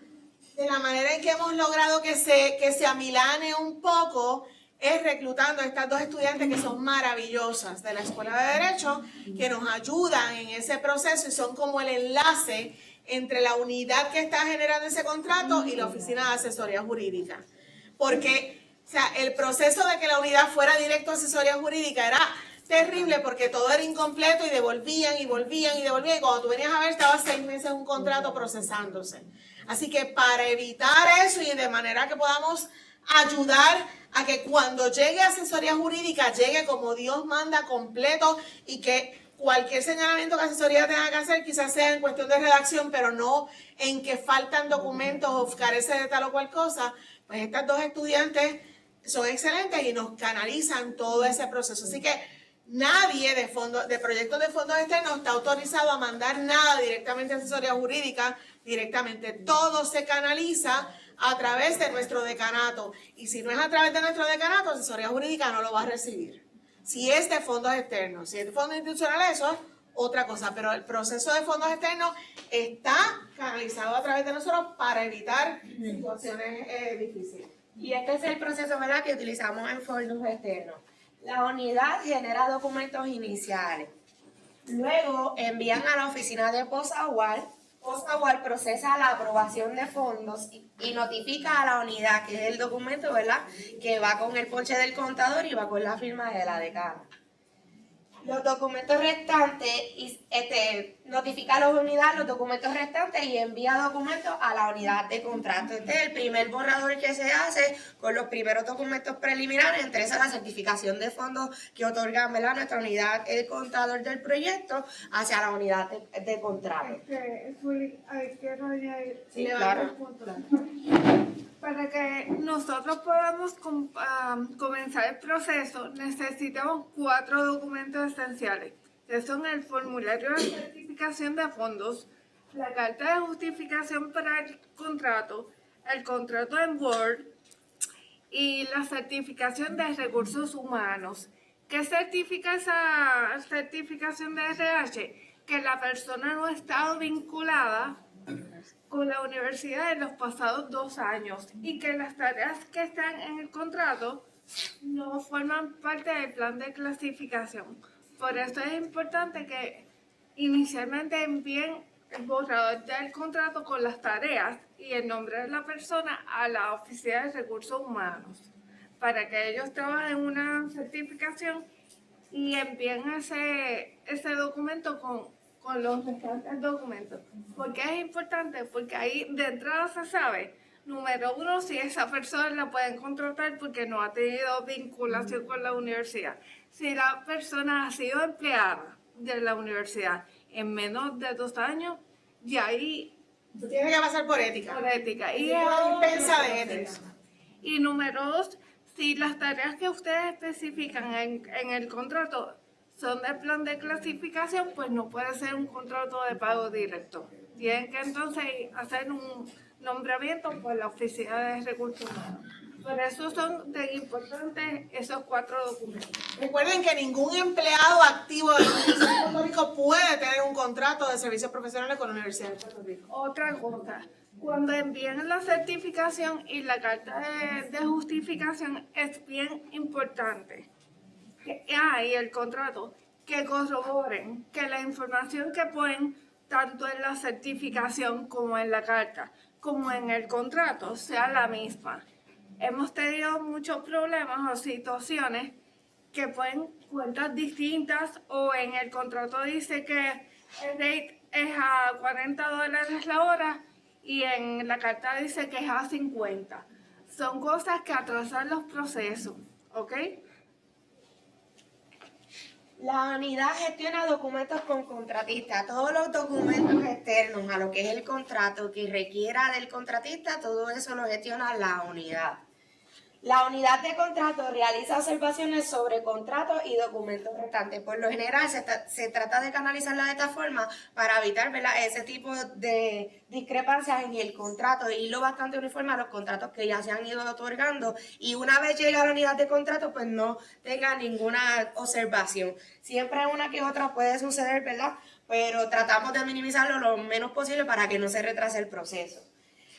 de la manera en que hemos logrado que se amilane un poco, es reclutando a estas dos estudiantes que son maravillosas de la Escuela de Derecho, que nos ayudan en ese proceso y son como el enlace entre la unidad que está generando ese contrato y la Oficina de Asesoría Jurídica. Porque, o sea, el proceso de que la unidad fuera directo a asesoría jurídica era terrible porque todo era incompleto y devolvían y cuando tú venías a ver estaba 6 meses un contrato procesándose. Así que para evitar eso y de manera que podamos ayudar a que cuando llegue asesoría jurídica llegue como Dios manda completo y que cualquier señalamiento que asesoría tenga que hacer quizás sea en cuestión de redacción, pero no en que faltan documentos o carece de tal o cual cosa, pues estas dos estudiantes son excelentes y nos canalizan todo ese proceso. Así que nadie de proyectos de fondos externos está autorizado a mandar nada directamente a asesoría jurídica, directamente. Todo se canaliza a través de nuestro decanato. Y si no es a través de nuestro decanato, asesoría jurídica no lo va a recibir. Si es de fondos externos, si es de fondos institucionales, eso es otra cosa. Pero el proceso de fondos externos está canalizado a través de nosotros para evitar situaciones difíciles. Y este es el proceso, ¿verdad?, que utilizamos en fondos externos. La unidad genera documentos iniciales. Luego envían a la oficina de Posagual. Posagual procesa la aprobación de fondos y notifica a la unidad, que es el documento, ¿verdad?, que va con el ponche del contador y va con la firma de la decana. Los documentos restantes, notifica a la unidad los documentos restantes y envía documentos a la unidad de contrato. Este es el primer borrador que se hace con los primeros documentos preliminares, entre esas la certificación de fondos que otorgan, ¿verdad?, nuestra unidad, el contador del proyecto, hacia la unidad de contrato. Quiero añadir. Sí, claro. Para que nosotros podamos comenzar el proceso, necesitamos 4 documentos esenciales, que son el formulario de certificación de fondos, la carta de justificación para el contrato en Word y la certificación de recursos humanos. ¿Qué certifica esa certificación de RH? Que la persona no ha estado vinculada con la universidad en los pasados 2 años y que las tareas que están en el contrato no forman parte del plan de clasificación. Por eso es importante que inicialmente envíen el borrador del contrato con las tareas y el nombre de la persona a la Oficina de Recursos Humanos para que ellos trabajen una certificación y envíen ese documento con los restantes documentos. ¿Por qué es importante? Porque ahí de entrada se sabe, número 1, si esa persona la pueden contratar porque no ha tenido vinculación con la universidad. Si la persona ha sido empleada de la universidad en menos de 2 años, y ahí Tiene que pasar por ética. por ética. Y Tiene una dispensa de ética. Y número 2, si las tareas que ustedes especifican en el contrato son del plan de clasificación, pues no puede ser un contrato de pago directo. Tienen que entonces hacer un nombramiento por la Oficina de Recursos Humanos. Por eso son tan importantes esos 4 documentos. Recuerden que ningún empleado activo de la Universidad de Puerto Rico puede tener un contrato de servicios profesionales con la Universidad de Puerto Rico. Otra cosa, cuando envíen la certificación y la carta de justificación es bien importante. Y el contrato, que corroboren que la información que ponen tanto en la certificación como en la carta, como en el contrato, sea la misma. Hemos tenido muchos problemas o situaciones que ponen cuentas distintas o en el contrato dice que el rate es a $40 la hora y en la carta dice que es a 50. Son cosas que atrasan los procesos, ¿ok? La unidad gestiona documentos con contratista. Todos los documentos externos a lo que es el contrato que requiera del contratista, todo eso lo gestiona la unidad. La unidad de contrato realiza observaciones sobre contratos y documentos restantes. Por lo general se trata de canalizarla de esta forma para evitar, ¿verdad?, ese tipo de discrepancias en el contrato y lo bastante uniforme a los contratos que ya se han ido otorgando. Y una vez llega a la unidad de contrato, pues no tenga ninguna observación. Siempre una que otra puede suceder, ¿verdad? Pero tratamos de minimizarlo lo menos posible para que no se retrase el proceso.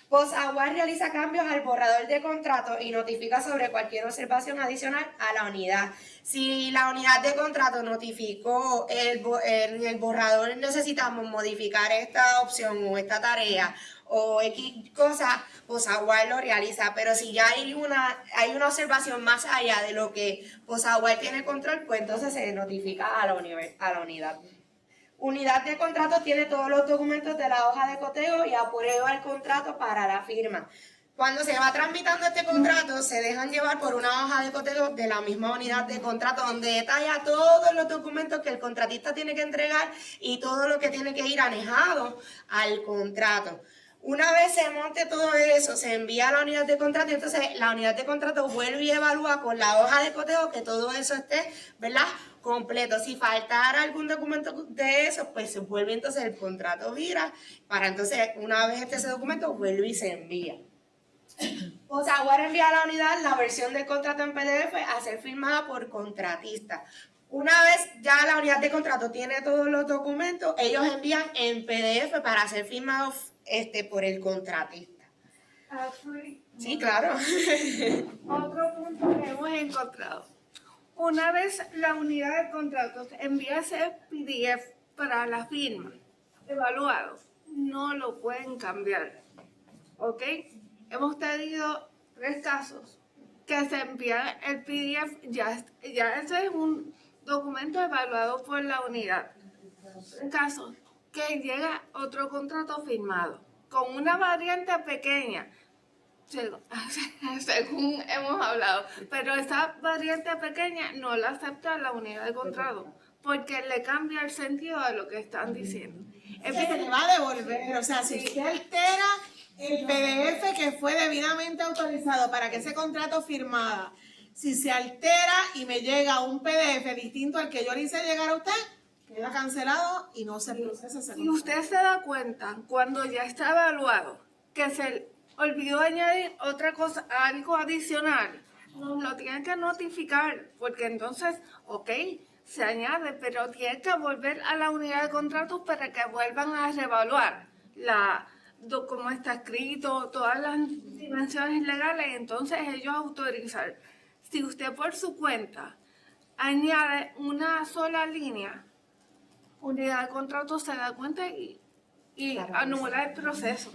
POSAGUA realiza cambios al borrador de contrato y notifica sobre cualquier observación adicional a la unidad. Si la unidad de contrato notificó en el borrador necesitamos modificar esta opción o esta tarea o X cosa, POSAGUA lo realiza. Pero si ya hay una observación más allá de lo que POSAGUA tiene control, pues entonces se notifica a la unidad. Unidad de contrato tiene todos los documentos de la hoja de coteo y aprueba el contrato para la firma. Cuando se va tramitando este contrato, se dejan llevar por una hoja de coteo de la misma unidad de contrato donde detalla todos los documentos que el contratista tiene que entregar y todo lo que tiene que ir anejado al contrato. Una vez se monte todo eso, se envía a la unidad de contrato y entonces la unidad de contrato vuelve y evalúa con la hoja de coteo que todo eso esté, ¿verdad?, completo. Si faltara algún documento de eso, pues se vuelve entonces el contrato vira para entonces una vez ese documento vuelve y se envía. POSAGUA envía a la unidad la versión del contrato en PDF a ser firmada por contratista. Una vez ya la unidad de contrato tiene todos los documentos, ellos envían en PDF para ser firmados por el contratista. Sí, claro. Otro punto que hemos encontrado. Una vez la unidad de contratos envía ese PDF para la firma, evaluado, no lo pueden cambiar. ¿Ok? Hemos tenido 3 casos que se envía el PDF, ya ese es un documento evaluado por la unidad. 3 casos que llega otro contrato firmado con una variante pequeña, según hemos hablado, pero esa variante pequeña no la acepta la unidad de contrato porque le cambia el sentido a lo que están diciendo. Es que se le va a devolver, o sea, si usted altera el PDF que fue debidamente autorizado para que ese contrato firmara, si se altera y me llega un PDF distinto al que yo le hice llegar a usted, queda cancelado y no se procesa ese contrato. Si usted se da cuenta, cuando ya está evaluado, que se olvidó añadir otra cosa, algo adicional, nos lo tienen que notificar, porque entonces, ok, se añade, pero tiene que volver a la unidad de contratos para que vuelvan a reevaluar cómo está escrito, todas las dimensiones legales, entonces ellos autorizan. Si usted por su cuenta añade una sola línea, unidad de contrato se da cuenta y anula el proceso.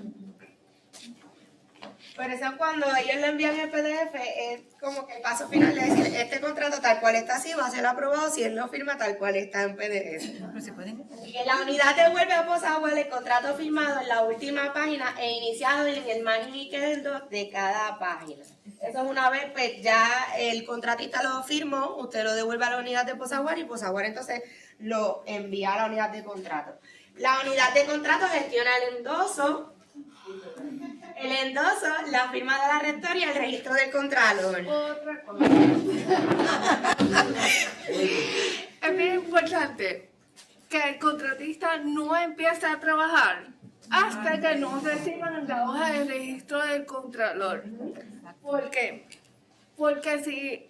Por eso cuando ellos le envían el PDF, es como que el paso final es decir, este contrato tal cual está así, va a ser aprobado si él lo firma tal cual está en PDF. Y en la unidad devuelve a Posagua el contrato firmado en la última página e iniciado en el magnifiquendo de cada página. Eso es una vez, pues ya el contratista lo firmó, usted lo devuelve a la unidad de Posagua y Posagua entonces lo envía a la unidad de contrato. La unidad de contrato gestiona el endoso, la firma de la rectora y el registro del contralor. Otra cosa. Es bien importante que el contratista no empiece a trabajar hasta que no reciban la hoja de registro del contralor. ¿Por qué? Porque si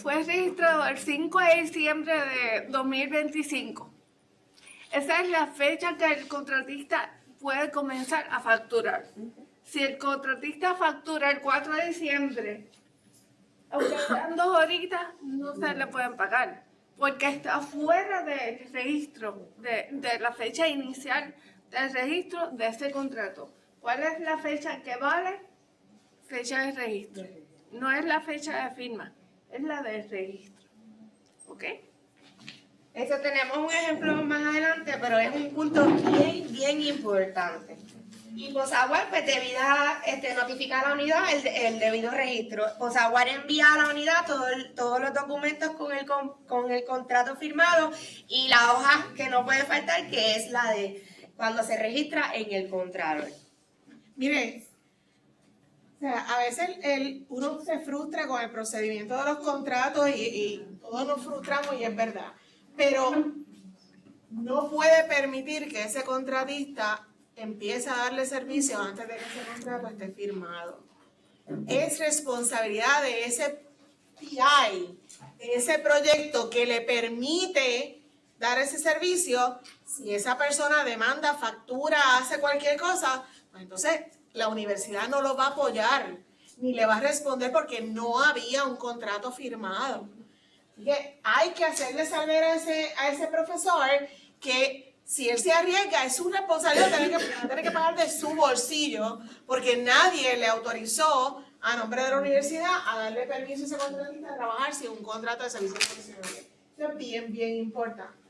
fue registrado el 5 de diciembre de 2025, esa es la fecha que el contratista puede comenzar a facturar. Si el contratista factura el 4 de diciembre, aunque sean 2 horitas, no se le pueden pagar, porque está fuera del registro, de la fecha inicial del registro de ese contrato. ¿Cuál es la fecha que vale? Fecha de registro. No es la fecha de firma, es la del registro. ¿Ok? Eso tenemos un ejemplo más adelante, pero es un punto bien importante. Y Posagua, pues debida notificar a la unidad el debido registro. Posagua envía a la unidad todos los documentos con el contrato firmado y la hoja que no puede faltar, que es la de cuando se registra en el contrato. Mire, o sea, a veces uno se frustra con el procedimiento de los contratos y todos nos frustramos y es verdad. Pero no puede permitir que ese contratista empiece a darle servicio antes de que ese contrato esté firmado. Es responsabilidad de ese PI, de ese proyecto que le permite dar ese servicio. Si esa persona demanda, factura, hace cualquier cosa, pues entonces la universidad no lo va a apoyar ni le va a responder porque no había un contrato firmado. Que hay que hacerle saber a ese profesor que si él se arriesga es su responsabilidad tener que pagar de su bolsillo porque nadie le autorizó a nombre de la universidad a darle permiso a ese contratista a trabajar sin un contrato de servicio profesional. Eso es bien importante.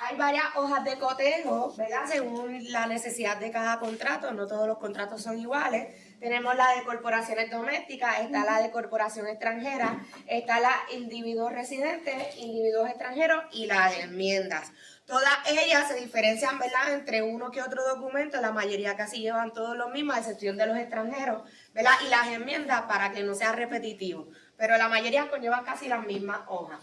Hay varias hojas de cotejo, ¿verdad? Según la necesidad de cada contrato, no todos los contratos son iguales. Tenemos la de corporaciones domésticas, está la de corporación extranjera, está la individuos residentes, individuos extranjeros y la de enmiendas. Todas ellas se diferencian, ¿verdad?, entre uno que otro documento, la mayoría casi llevan todos los mismos, a excepción de los extranjeros, ¿verdad? Y las enmiendas para que no sea repetitivo, pero la mayoría conllevan casi las mismas hojas.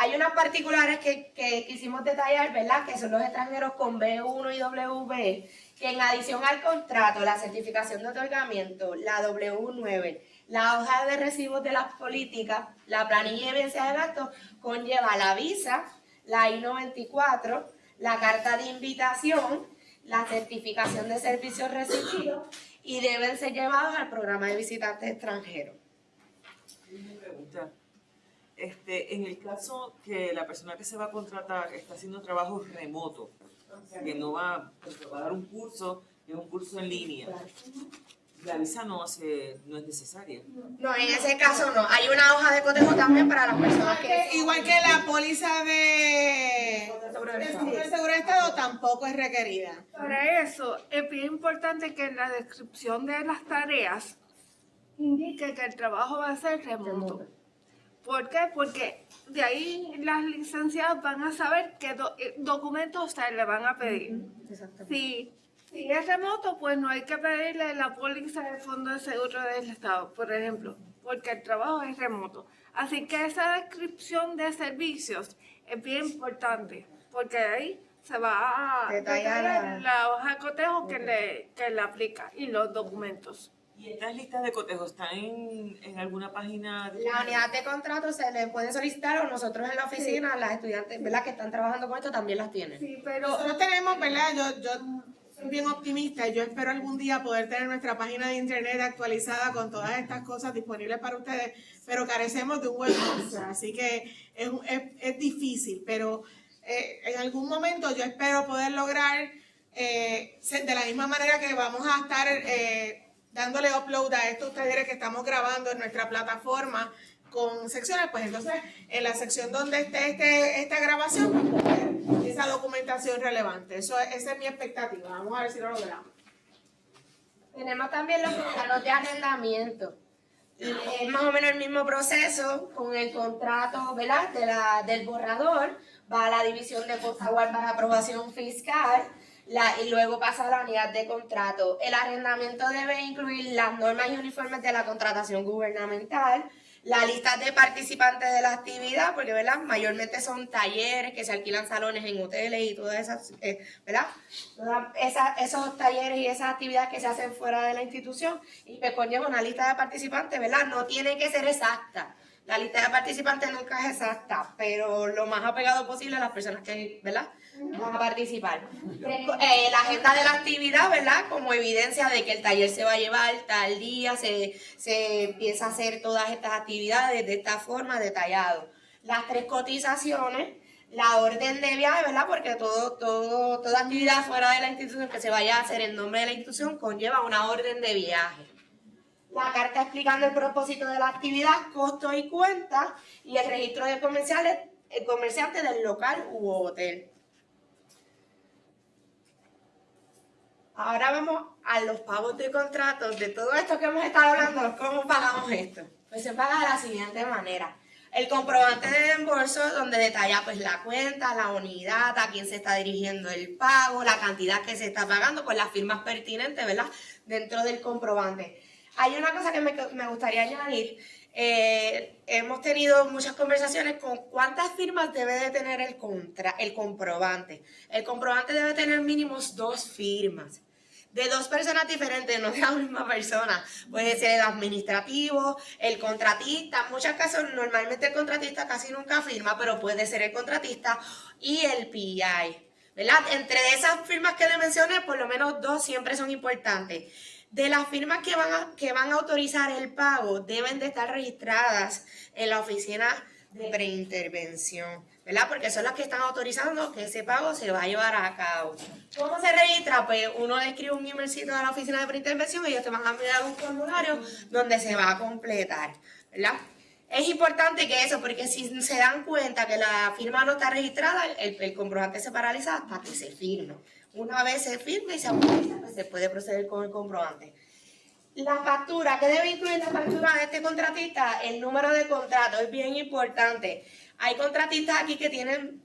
Hay unas particulares que quisimos detallar, ¿verdad?, que son los extranjeros con B1 y WB, que en adición al contrato, la certificación de otorgamiento, la W9, la hoja de recibos de las políticas, la planilla de evidencia de gastos, conlleva la visa, la I-94, la carta de invitación, la certificación de servicios recibidos y deben ser llevados al programa de visitantes extranjeros. Una pregunta. En el caso que la persona que se va a contratar está haciendo trabajo remoto, que no va a dar un curso, es un curso en línea, la visa no es necesaria. No, en ese caso no. Hay una hoja de cotejo también para las personas que... Igual que la póliza de seguro de Estado tampoco es requerida. Para eso es bien importante que en la descripción de las tareas indique que el trabajo va a ser remoto. ¿Por qué? Porque de ahí las licenciadas van a saber qué documentos se le van a pedir. Si es remoto, pues no hay que pedirle la póliza de Fondo de Seguro del Estado, por ejemplo, porque el trabajo es remoto. Así que esa descripción de servicios es bien importante, porque ahí se va a detallar la hoja de cotejo que le aplica y los documentos. ¿Y estas listas de cotejos están en alguna página? La unidad de contrato se le puede solicitar o nosotros en la oficina, las estudiantes, ¿verdad?, que están trabajando con esto también las tienen. Sí, pero nosotros tenemos, ¿verdad? Yo soy bien optimista y yo espero algún día poder tener nuestra página de internet actualizada con todas estas cosas disponibles para ustedes, pero carecemos de un web browser, así que es difícil, pero en algún momento yo espero poder lograr, de la misma manera que vamos a estar dándole upload a estos talleres que estamos grabando en nuestra plataforma con secciones, pues entonces en la sección donde esté esta grabación, vamos a ver esa documentación relevante. Esa es mi expectativa. Vamos a ver si lo logramos. Tenemos también los contratos de arrendamiento. Es más o menos el mismo proceso con el contrato, ¿verdad? Del borrador, va a la división de Posaguar para aprobación fiscal y luego pasa a la unidad de contrato. El arrendamiento debe incluir las normas y uniformes de la contratación gubernamental, la lista de participantes de la actividad, porque ¿verdad? Mayormente son talleres que se alquilan salones en hoteles y todas esas, ¿verdad? Esos talleres y esas actividades que se hacen fuera de la institución y que conlleva una lista de participantes, ¿verdad? No tiene que ser exacta. La lista de participantes nunca es exacta, pero lo más apegado posible a las personas que, ¿verdad? Van a participar. La agenda de la actividad, ¿verdad? Como evidencia de que el taller se va a llevar tal día, se empieza a hacer todas estas actividades de esta forma, detallado. Las 3 cotizaciones, la orden de viaje, ¿verdad? Porque toda actividad fuera de la institución que se vaya a hacer en nombre de la institución conlleva una orden de viaje. La carta explicando el propósito de la actividad, costo y cuenta, y el registro de comerciante del local u hotel. Ahora vamos a los pagos de contratos. De todo esto que hemos estado hablando, ¿cómo pagamos esto? Pues se paga de la siguiente manera. El comprobante de reembolso, donde detalla pues la cuenta, la unidad, a quién se está dirigiendo el pago, la cantidad que se está pagando, con las firmas pertinentes, ¿verdad? Dentro del comprobante. Hay una cosa que me gustaría añadir. Hemos tenido muchas conversaciones con cuántas firmas debe de tener el comprobante. El comprobante debe tener mínimo 2 firmas. De 2 personas diferentes, no de la misma persona. Puede ser el administrativo, el contratista. En muchos casos, normalmente el contratista casi nunca firma, pero puede ser el contratista y el PI. ¿Verdad? Entre esas firmas que le mencioné, por lo menos 2 siempre son importantes. De las firmas que van a autorizar el pago, deben de estar registradas en la oficina de preintervención, ¿verdad? Porque son las que están autorizando que ese pago se va a llevar a cabo. ¿Cómo se registra? Pues uno escribe un emailcito a la oficina de preintervención y ellos te van a enviar un formulario donde se va a completar, ¿verdad? Es importante que eso, porque si se dan cuenta que la firma no está registrada, el comprobante se paraliza hasta que se firme. Una vez se firme y se autoriza, pues se puede proceder con el comprobante. La factura, ¿qué debe incluir la factura de este contratista? El número de contrato es bien importante. Hay contratistas aquí que tienen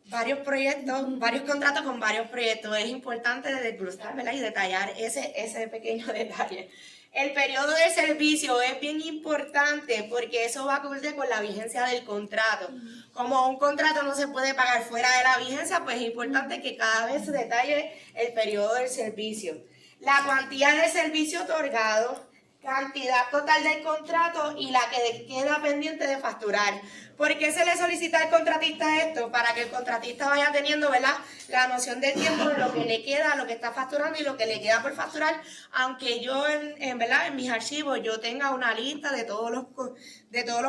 varios proyectos, varios contratos con varios proyectos. Es importante desglosar, ¿verdad? Y detallar ese pequeño detalle. El periodo de servicio es bien importante porque eso va a acorde con la vigencia del contrato. Como un contrato no se puede pagar fuera de la vigencia, pues es importante que cada vez se detalle el periodo del servicio. La cuantía de servicio otorgado, cantidad total del contrato y la que queda pendiente de facturar. ¿Por qué se le solicita al contratista esto? Para que el contratista vaya teniendo, ¿verdad?, la noción del tiempo, de lo que le queda, lo que está facturando y lo que le queda por facturar, aunque yo ¿verdad?, en mis archivos yo tenga una lista de todos los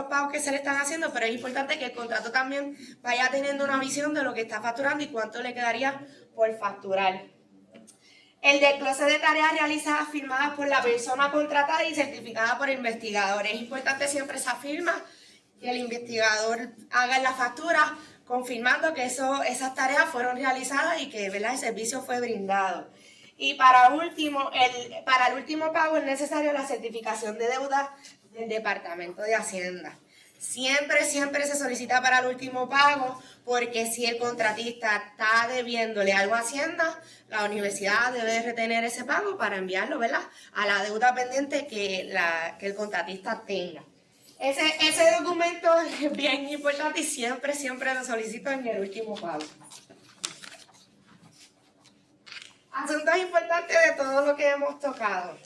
pagos que se le están haciendo, pero es importante que el contrato también vaya teniendo una visión de lo que está facturando y cuánto le quedaría por facturar. El desglose de tareas realizadas firmadas por la persona contratada y certificada por el investigador. Es importante siempre esa firma, que el investigador haga en la factura confirmando que esas tareas fueron realizadas y que, ¿verdad?, el servicio fue brindado. Y para el último pago es necesario la certificación de deuda del Departamento de Hacienda. Siempre se solicita para el último pago, porque si el contratista está debiéndole algo a Hacienda, la universidad debe retener ese pago para enviarlo, ¿verdad?, a la deuda pendiente que el contratista tenga. Ese documento es bien importante y siempre lo solicito en el último pago. Asuntos importantes de todo lo que hemos tocado.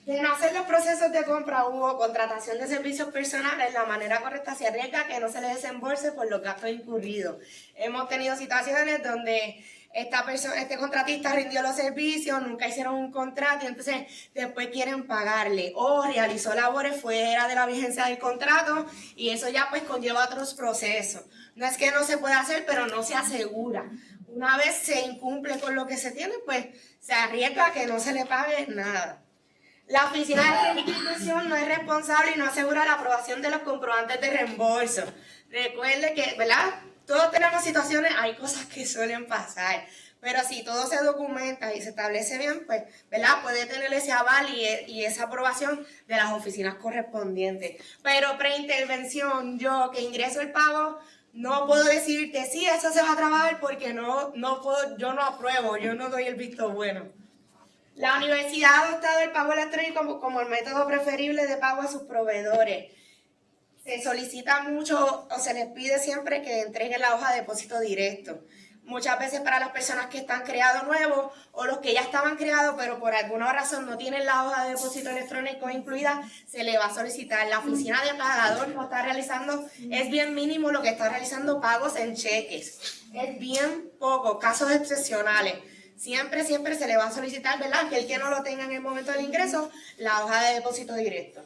De no hacer los procesos de compra o contratación de servicios personales, la manera correcta se arriesga que no se le desembolse por los gastos incurridos. Hemos tenido situaciones donde este contratista rindió los servicios, nunca hicieron un contrato y entonces después quieren pagarle o realizó labores fuera de la vigencia del contrato y eso ya pues conlleva otros procesos. No es que no se pueda hacer, pero no se asegura. Una vez se incumple con lo que se tiene, pues se arriesga a que no se le pague nada. La oficina de institución no es responsable y no asegura la aprobación de los comprobantes de reembolso. Recuerde que, ¿verdad? Todos tenemos situaciones, hay cosas que suelen pasar, pero si todo se documenta y se establece bien, pues, ¿verdad? Puede tener ese aval y esa aprobación de las oficinas correspondientes. Pero preintervención, yo que ingreso el pago, no puedo decirte, sí, eso se va a trabajar porque no puedo, yo no apruebo, yo no doy el visto bueno. La universidad ha adoptado el pago electrónico como el método preferible de pago a sus proveedores. Se solicita mucho o se les pide siempre que entreguen la hoja de depósito directo. Muchas veces para las personas que están creados nuevos o los que ya estaban creados pero por alguna razón no tienen la hoja de depósito electrónico incluida, se le va a solicitar. La oficina de pagador no está realizando, es bien mínimo lo que está realizando pagos en cheques. Es bien poco, casos excepcionales. Siempre se le va a solicitar, ¿verdad? Que el que no lo tenga en el momento del ingreso, la hoja de depósito directo.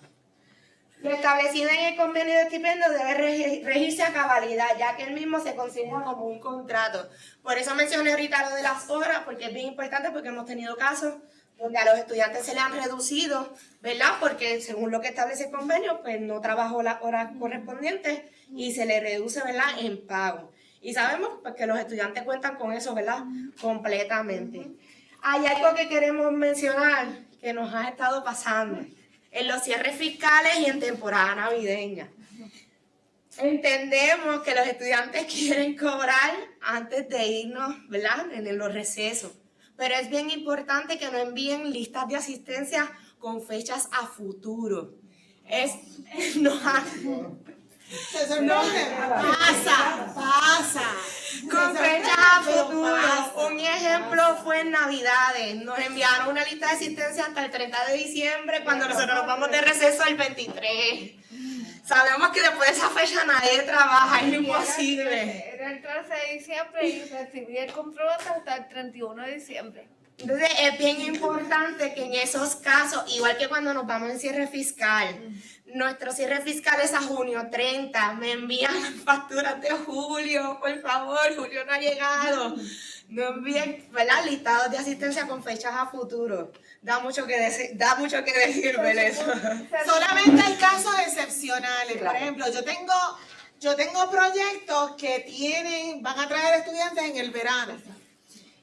Lo establecido en el convenio de estipendio debe regirse a cabalidad, ya que el mismo se considera como un contrato. Por eso mencioné ahorita lo de las horas, porque es bien importante, porque hemos tenido casos donde a los estudiantes se le han reducido, ¿verdad? Porque según lo que establece el convenio, pues no trabajó las horas correspondientes y se le reduce, ¿verdad?, en pago. Y sabemos pues, que los estudiantes cuentan con eso, ¿verdad?, completamente. Hay algo que queremos mencionar que nos ha estado pasando en los cierres fiscales y en temporada navideña. Entendemos que los estudiantes quieren cobrar antes de irnos, ¿verdad?, en los recesos. Pero es bien importante que nos envíen listas de asistencia con fechas a futuro. Pasa. Con fechas a futuro. Un ejemplo fue en Navidades. Nos enviaron una lista de asistencia hasta el 30 de diciembre cuando nosotros nos vamos de receso el 23. Sabemos que después de esa fecha nadie trabaja, es imposible. Era el 13 de diciembre y recibí el comprobante hasta el 31 de diciembre. Entonces es bien importante que en esos casos, igual que cuando nos vamos en cierre fiscal, nuestro cierre fiscal es a junio 30, me envían las facturas de julio, por favor, julio no ha llegado. No envíen, ¿verdad?, listados de asistencia con fechas a futuro. Da mucho que decir, ver eso. Solamente hay casos excepcionales. Por ejemplo, yo tengo proyectos que van a traer estudiantes en el verano.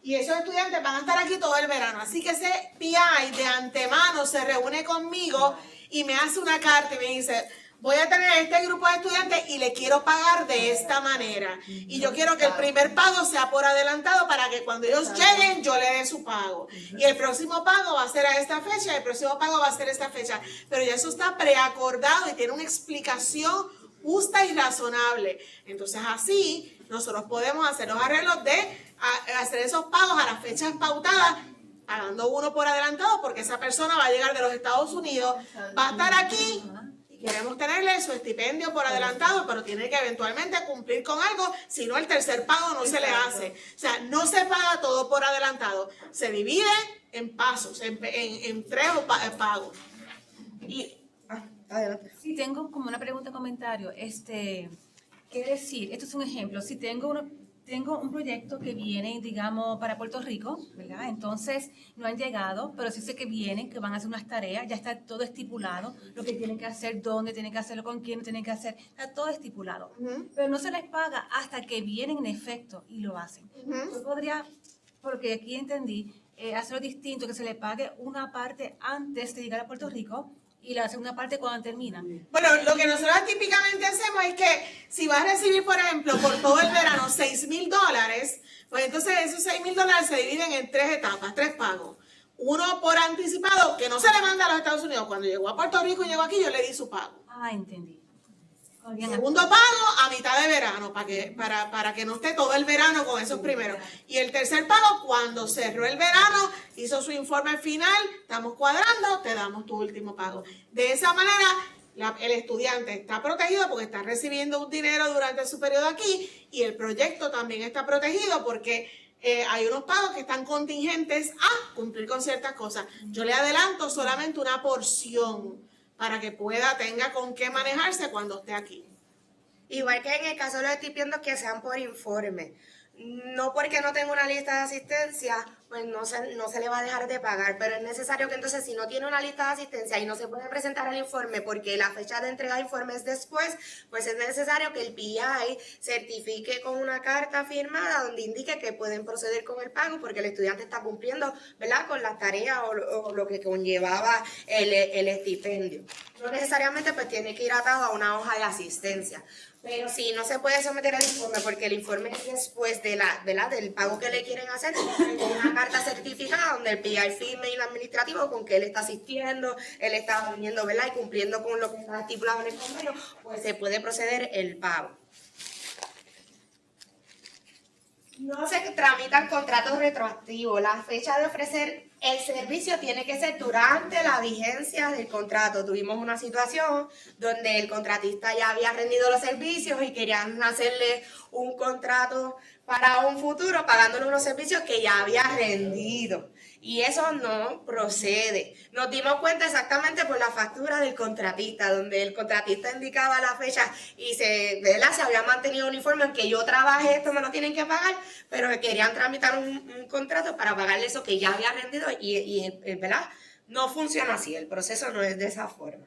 Y esos estudiantes van a estar aquí todo el verano. Así que ese PI de antemano se reúne conmigo y me hace una carta y me dice, voy a tener este grupo de estudiantes y le quiero pagar de esta manera. Y yo quiero que el primer pago sea por adelantado para que cuando ellos lleguen yo le dé su pago. Y el próximo pago va a ser a esta fecha, el próximo pago va a ser a esta fecha. Pero ya eso está preacordado y tiene una explicación justa y razonable. Entonces así nosotros podemos hacer los arreglos de hacer esos pagos a las fechas pautadas, pagando uno por adelantado porque esa persona va a llegar de los Estados Unidos, va a estar aquí y queremos tenerle su estipendio por adelantado, pero tiene que eventualmente cumplir con algo, si no el tercer pago no se le hace. O sea, no se paga todo por adelantado, se divide en pasos, en 3 pagos. Adelante. Sí, tengo como una pregunta, comentario. ¿Qué decir? Esto es un ejemplo. Si tengo un proyecto que viene, digamos, para Puerto Rico, ¿verdad? Entonces, no han llegado, pero sí sé que vienen, que van a hacer unas tareas, ya está todo estipulado, lo que tienen que hacer, dónde tienen que hacerlo, con quién tienen que hacer, está todo estipulado. Pero no se les paga hasta que vienen en efecto y lo hacen. Yo podría, porque aquí entendí, hacerlo distinto, que se le pague una parte antes de llegar a Puerto Rico y la segunda parte cuando terminan. Bueno, lo que nosotros típicamente hacemos es que si vas a recibir, por ejemplo, por todo el verano $6,000, pues entonces esos $6,000 se dividen en 3 etapas, 3 pagos. Uno por anticipado, que no se le manda a los Estados Unidos. Cuando llegó a Puerto Rico y llegó aquí, yo le di su pago. Entendí. Segundo pago a mitad de verano, para que no esté todo el verano con esos primeros. Y el tercer pago, cuando cerró el verano, hizo su informe final, estamos cuadrando, te damos tu último pago. De esa manera, el estudiante está protegido porque está recibiendo un dinero durante su periodo aquí y el proyecto también está protegido porque hay unos pagos que están contingentes a cumplir con ciertas cosas. Yo le adelanto solamente una porción para que tenga con qué manejarse cuando esté aquí. Igual que en el caso de los estipendios que sean por informe. No porque no tengo una lista de asistencia, pues no se le va a dejar de pagar, pero es necesario que entonces si no tiene una lista de asistencia y no se puede presentar el informe porque la fecha de entrega de informe es después, pues es necesario que el PI certifique con una carta firmada donde indique que pueden proceder con el pago porque el estudiante está cumpliendo, ¿verdad?, con las tareas o lo que conllevaba el estipendio. No necesariamente pues tiene que ir atado a una hoja de asistencia. Pero si no se puede someter el informe porque el informe es después de del pago que le quieren hacer, una carta certificada donde el PI firme y el administrativo con que él está asistiendo, él está viniendo, ¿verdad?, y cumpliendo con lo que está estipulado en el convenio, pues se puede proceder el pago. No se tramitan contratos retroactivos. La fecha de ofrecer el servicio tiene que ser durante la vigencia del contrato. Tuvimos una situación donde el contratista ya había rendido los servicios y querían hacerle un contrato para un futuro pagándole unos servicios que ya había rendido. Y eso no procede. Nos dimos cuenta exactamente por la factura del contratista, donde el contratista indicaba la fecha y se había mantenido un informe en que yo trabajé, esto me lo tienen que pagar, pero querían tramitar un contrato para pagarle eso que ya había rendido y ¿verdad? No funciona así, el proceso no es de esa forma.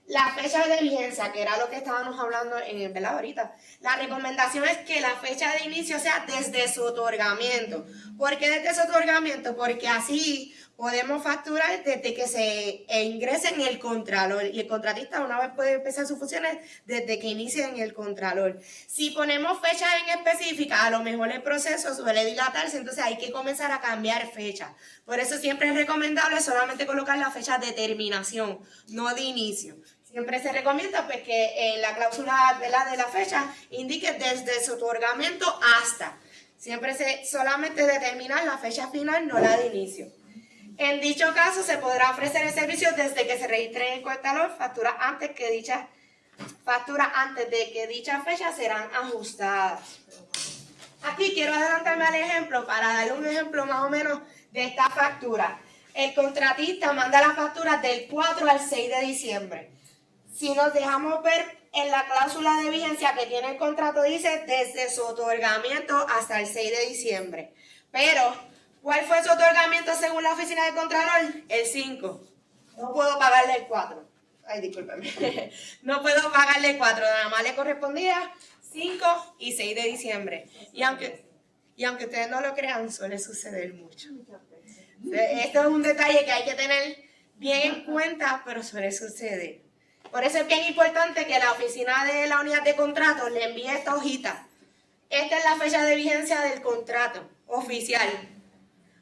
La fecha de vigencia, que era lo que estábamos hablando ¿verdad?, ahorita. La recomendación es que la fecha de inicio sea desde su otorgamiento. ¿Por qué desde su otorgamiento? Porque así podemos facturar desde que se ingrese en el contralor. Y el contratista una vez puede empezar sus funciones desde que inicie en el contralor. Si ponemos fechas en específica, a lo mejor el proceso suele dilatarse, entonces hay que comenzar a cambiar fecha. Por eso siempre es recomendable solamente colocar la fecha de terminación, no de inicio. Siempre se recomienda pues, que en la cláusula de la fecha indique desde su otorgamiento hasta. Siempre solamente determinar la fecha final, no la de inicio. En dicho caso, se podrá ofrecer el servicio desde que se registre en el contralor, factura antes de que dicha fecha serán ajustadas. Aquí quiero adelantarme al ejemplo para darle un ejemplo más o menos de esta factura. El contratista manda la factura del 4 al 6 de diciembre. Si nos dejamos ver en la cláusula de vigencia que tiene el contrato, dice desde su otorgamiento hasta el 6 de diciembre. Pero, ¿cuál fue su otorgamiento según la oficina del Contralor? El 5. No puedo pagarle el 4. Ay, discúlpeme. No puedo pagarle el 4. Nada más le correspondía 5 y 6 de diciembre. Y aunque ustedes no lo crean, suele suceder mucho. Esto es un detalle que hay que tener bien en cuenta, pero suele suceder. Por eso es bien importante que la oficina de la unidad de contrato le envíe esta hojita. Esta es la fecha de vigencia del contrato oficial.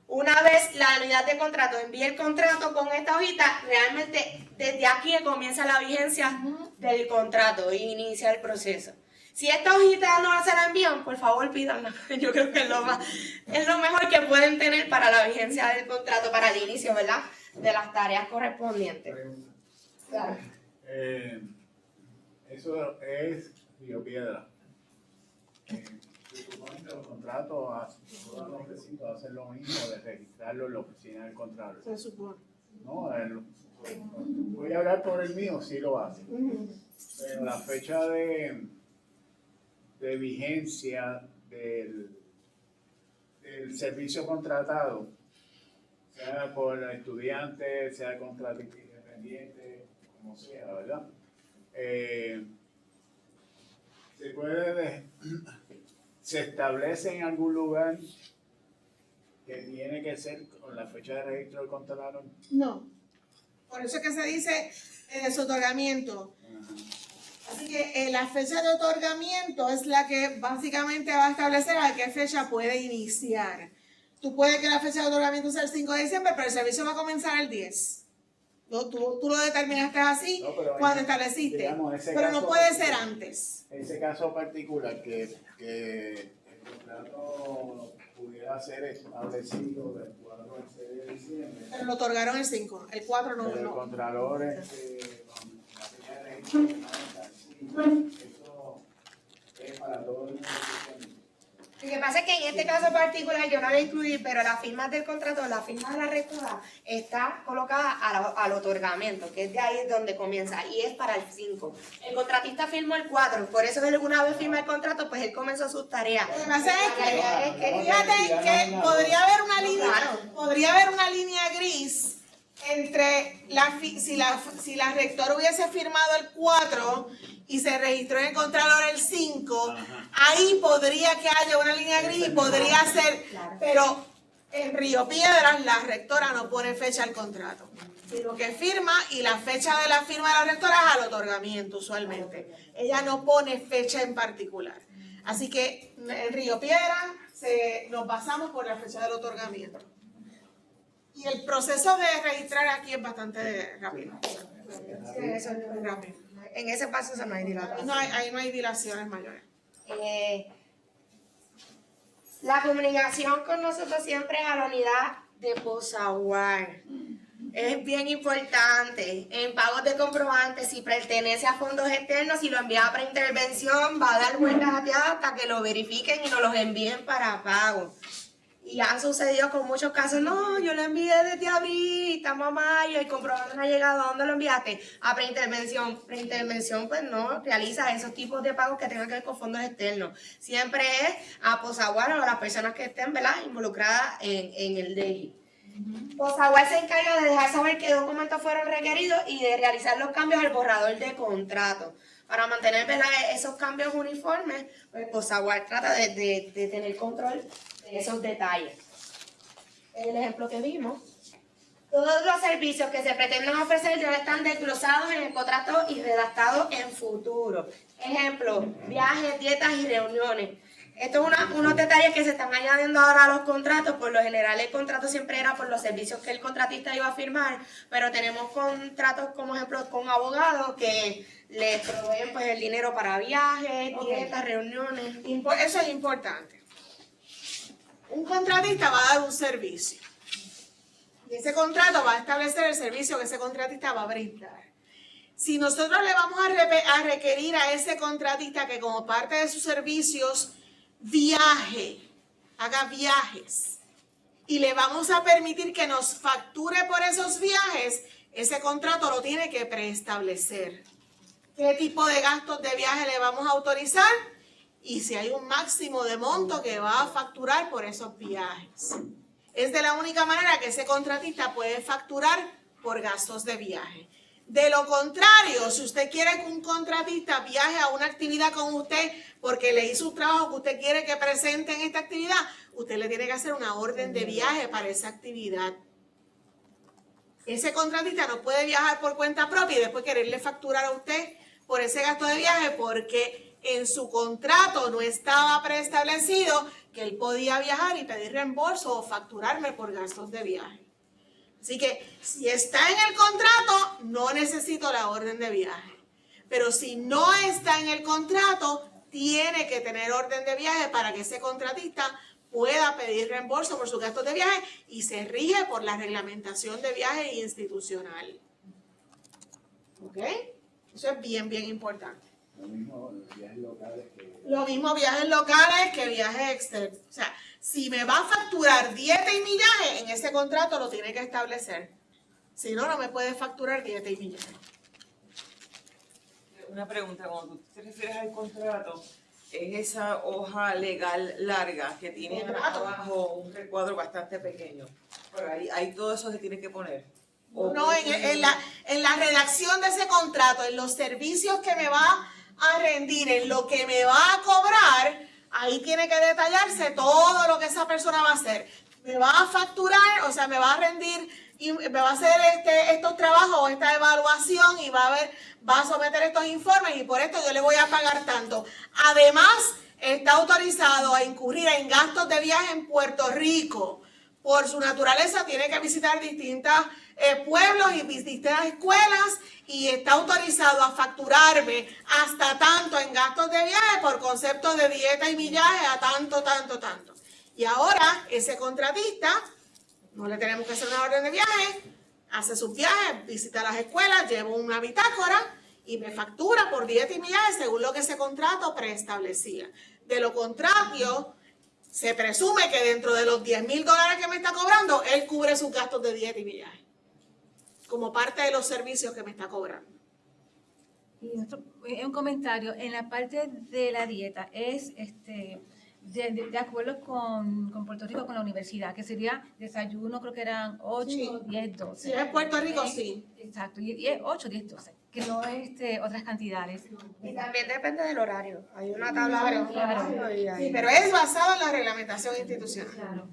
Una vez la unidad de contrato envíe el contrato con esta hojita, realmente desde aquí comienza la vigencia del contrato e inicia el proceso. Si esta hojita no se la envían, por favor pídanla. Yo creo que es lo mejor que pueden tener para la vigencia del contrato, para el inicio, ¿verdad?, de las tareas correspondientes. Claro. Eso es Río Piedra. Se supone que los contratos, todos los recintos hacen lo mismo de registrarlo en la oficina del Contralor. Se supone. No, voy a hablar por el mío, sí lo hace. Pero la fecha de vigencia del servicio contratado, sea por estudiante, sea contratista independiente, como sea, ¿verdad? Se establece en algún lugar que tiene que ser con la fecha de registro del Contralor. No. Por eso es que se dice su otorgamiento. Así que la fecha de otorgamiento es la que básicamente va a establecer a qué fecha puede iniciar. Tú puedes que la fecha de otorgamiento sea el 5 de diciembre, pero el servicio va a comenzar el 10. Tú lo determinaste así cuando estableciste, digamos, pero no puede ser antes. Ese caso particular que el contrato pudiera ser establecido del 4 al 6 de diciembre. Pero lo otorgaron el 5, el 4 no. Pero el no. Contralor, con la fecha de registro, eso es para todo el mundo. Lo que pasa es que en este caso particular yo no la incluí, pero la firma del contrato, la firma de la rectora está colocada al otorgamiento, que es de ahí donde comienza, y es para el 5. El contratista firmó el 4, por eso él una vez firma el contrato, pues él comenzó sus tareas. Lo que pasa es que fíjate que podría haber una línea gris entre si la rectora hubiese firmado el 4 y se registró en el Contralor el 5, ahí podría que haya una línea gris y podría ser, pero en Río Piedras la rectora no pone fecha al contrato, sino que firma y la fecha de la firma de la rectora es al otorgamiento usualmente. Ella no pone fecha en particular. Así que en Río Piedras nos basamos por la fecha del otorgamiento. Y el proceso de registrar aquí es bastante rápido. Sí, eso es muy rápido. En ese paso no hay dilación. Ahí no hay dilaciones mayores. La comunicación con nosotros siempre es a la unidad de Posaguar. Es bien importante. En pagos de comprobantes, si pertenece a fondos externos, si lo envía para intervención, va a dar vueltas hasta que lo verifiquen y nos los envíen para pago. Y ha sucedido con muchos casos, no, yo lo envié desde abril, estamos a mayo, el comprobante no ha llegado, ¿a dónde lo enviaste? A preintervención. Preintervención, pues no, realiza esos tipos de pagos que tengan que ver con fondos externos. Siempre es a Posaguar o a las personas que estén, ¿verdad?, involucradas en el DEGI. Posaguar se encarga de dejar saber qué documentos fueron requeridos y de realizar los cambios al borrador de contrato. Para mantener, ¿verdad?, esos cambios uniformes, pues Posaguar trata de tener control de esos detalles. En el ejemplo que vimos, todos los servicios que se pretenden ofrecer ya están desglosados en el contrato y redactados en futuro. Ejemplo, viajes, dietas y reuniones. Estos son unos detalles que se están añadiendo ahora a los contratos. Por lo general el contrato siempre era por los servicios que el contratista iba a firmar, pero tenemos contratos como ejemplo con abogados que les proveen pues el dinero para viajes, dietas, reuniones. Eso es importante. Un contratista va a dar un servicio. Y ese contrato va a establecer el servicio que ese contratista va a brindar. Si nosotros le vamos a requerir a ese contratista que como parte de sus servicios haga viajes, y le vamos a permitir que nos facture por esos viajes, ese contrato lo tiene que preestablecer. ¿Qué tipo de gastos de viaje le vamos a autorizar? Y si hay un máximo de monto que va a facturar por esos viajes. Es de la única manera que ese contratista puede facturar por gastos de viaje. De lo contrario, si usted quiere que un contratista viaje a una actividad con usted porque le hizo un trabajo que usted quiere que presente en esta actividad, usted le tiene que hacer una orden de viaje para esa actividad. Ese contratista no puede viajar por cuenta propia y después quererle facturar a usted por ese gasto de viaje porque en su contrato no estaba preestablecido que él podía viajar y pedir reembolso o facturarme por gastos de viaje. Así que si está en el contrato, no necesito la orden de viaje. Pero si no está en el contrato, tiene que tener orden de viaje para que ese contratista pueda pedir reembolso por sus gastos de viaje y se rige por la reglamentación de viaje institucional. ¿Ok? Eso es bien, bien importante. Lo mismo viajes locales que... Lo mismo viajes locales que viajes externos. O sea, si me va a facturar dieta y millaje, en ese contrato lo tiene que establecer. Si no, no me puede facturar dieta y millaje. Una pregunta, cuando tú te refieres al contrato, es esa hoja legal larga que tiene abajo un recuadro bastante pequeño. Por ahí todo eso se tiene que poner. No, en la redacción de ese contrato, en los servicios que me va a rendir, en lo que me va a cobrar, ahí tiene que detallarse todo lo que esa persona va a hacer. Me va a facturar, o sea, me va a rendir y me va a hacer estos trabajos, esta evaluación y va a someter estos informes y por esto yo le voy a pagar tanto. Además, está autorizado a incurrir en gastos de viaje en Puerto Rico. Por su naturaleza tiene que visitar distintos pueblos y distintas escuelas y está autorizado a facturarme hasta tanto en gastos de viaje por concepto de dieta y millaje a tanto. Y ahora ese contratista, no le tenemos que hacer una orden de viaje, hace sus viajes, visita las escuelas, lleva una bitácora y me factura por dieta y millaje según lo que ese contrato preestablecía. De lo contrario, se presume que dentro de los $10,000 que me está cobrando, él cubre sus gastos de dieta y viaje, como parte de los servicios que me está cobrando. Y un comentario, en la parte de la dieta, es de acuerdo con Puerto Rico, con la universidad, que sería desayuno, creo que eran 8, Sí. 10, 12. Si es Puerto Rico, sí. Exacto, y es 8, 10, 12, que no es otras cantidades. Y también depende del horario. Hay una tabla de horario y hay... Sí, pero es basado en la reglamentación institucional. Claro.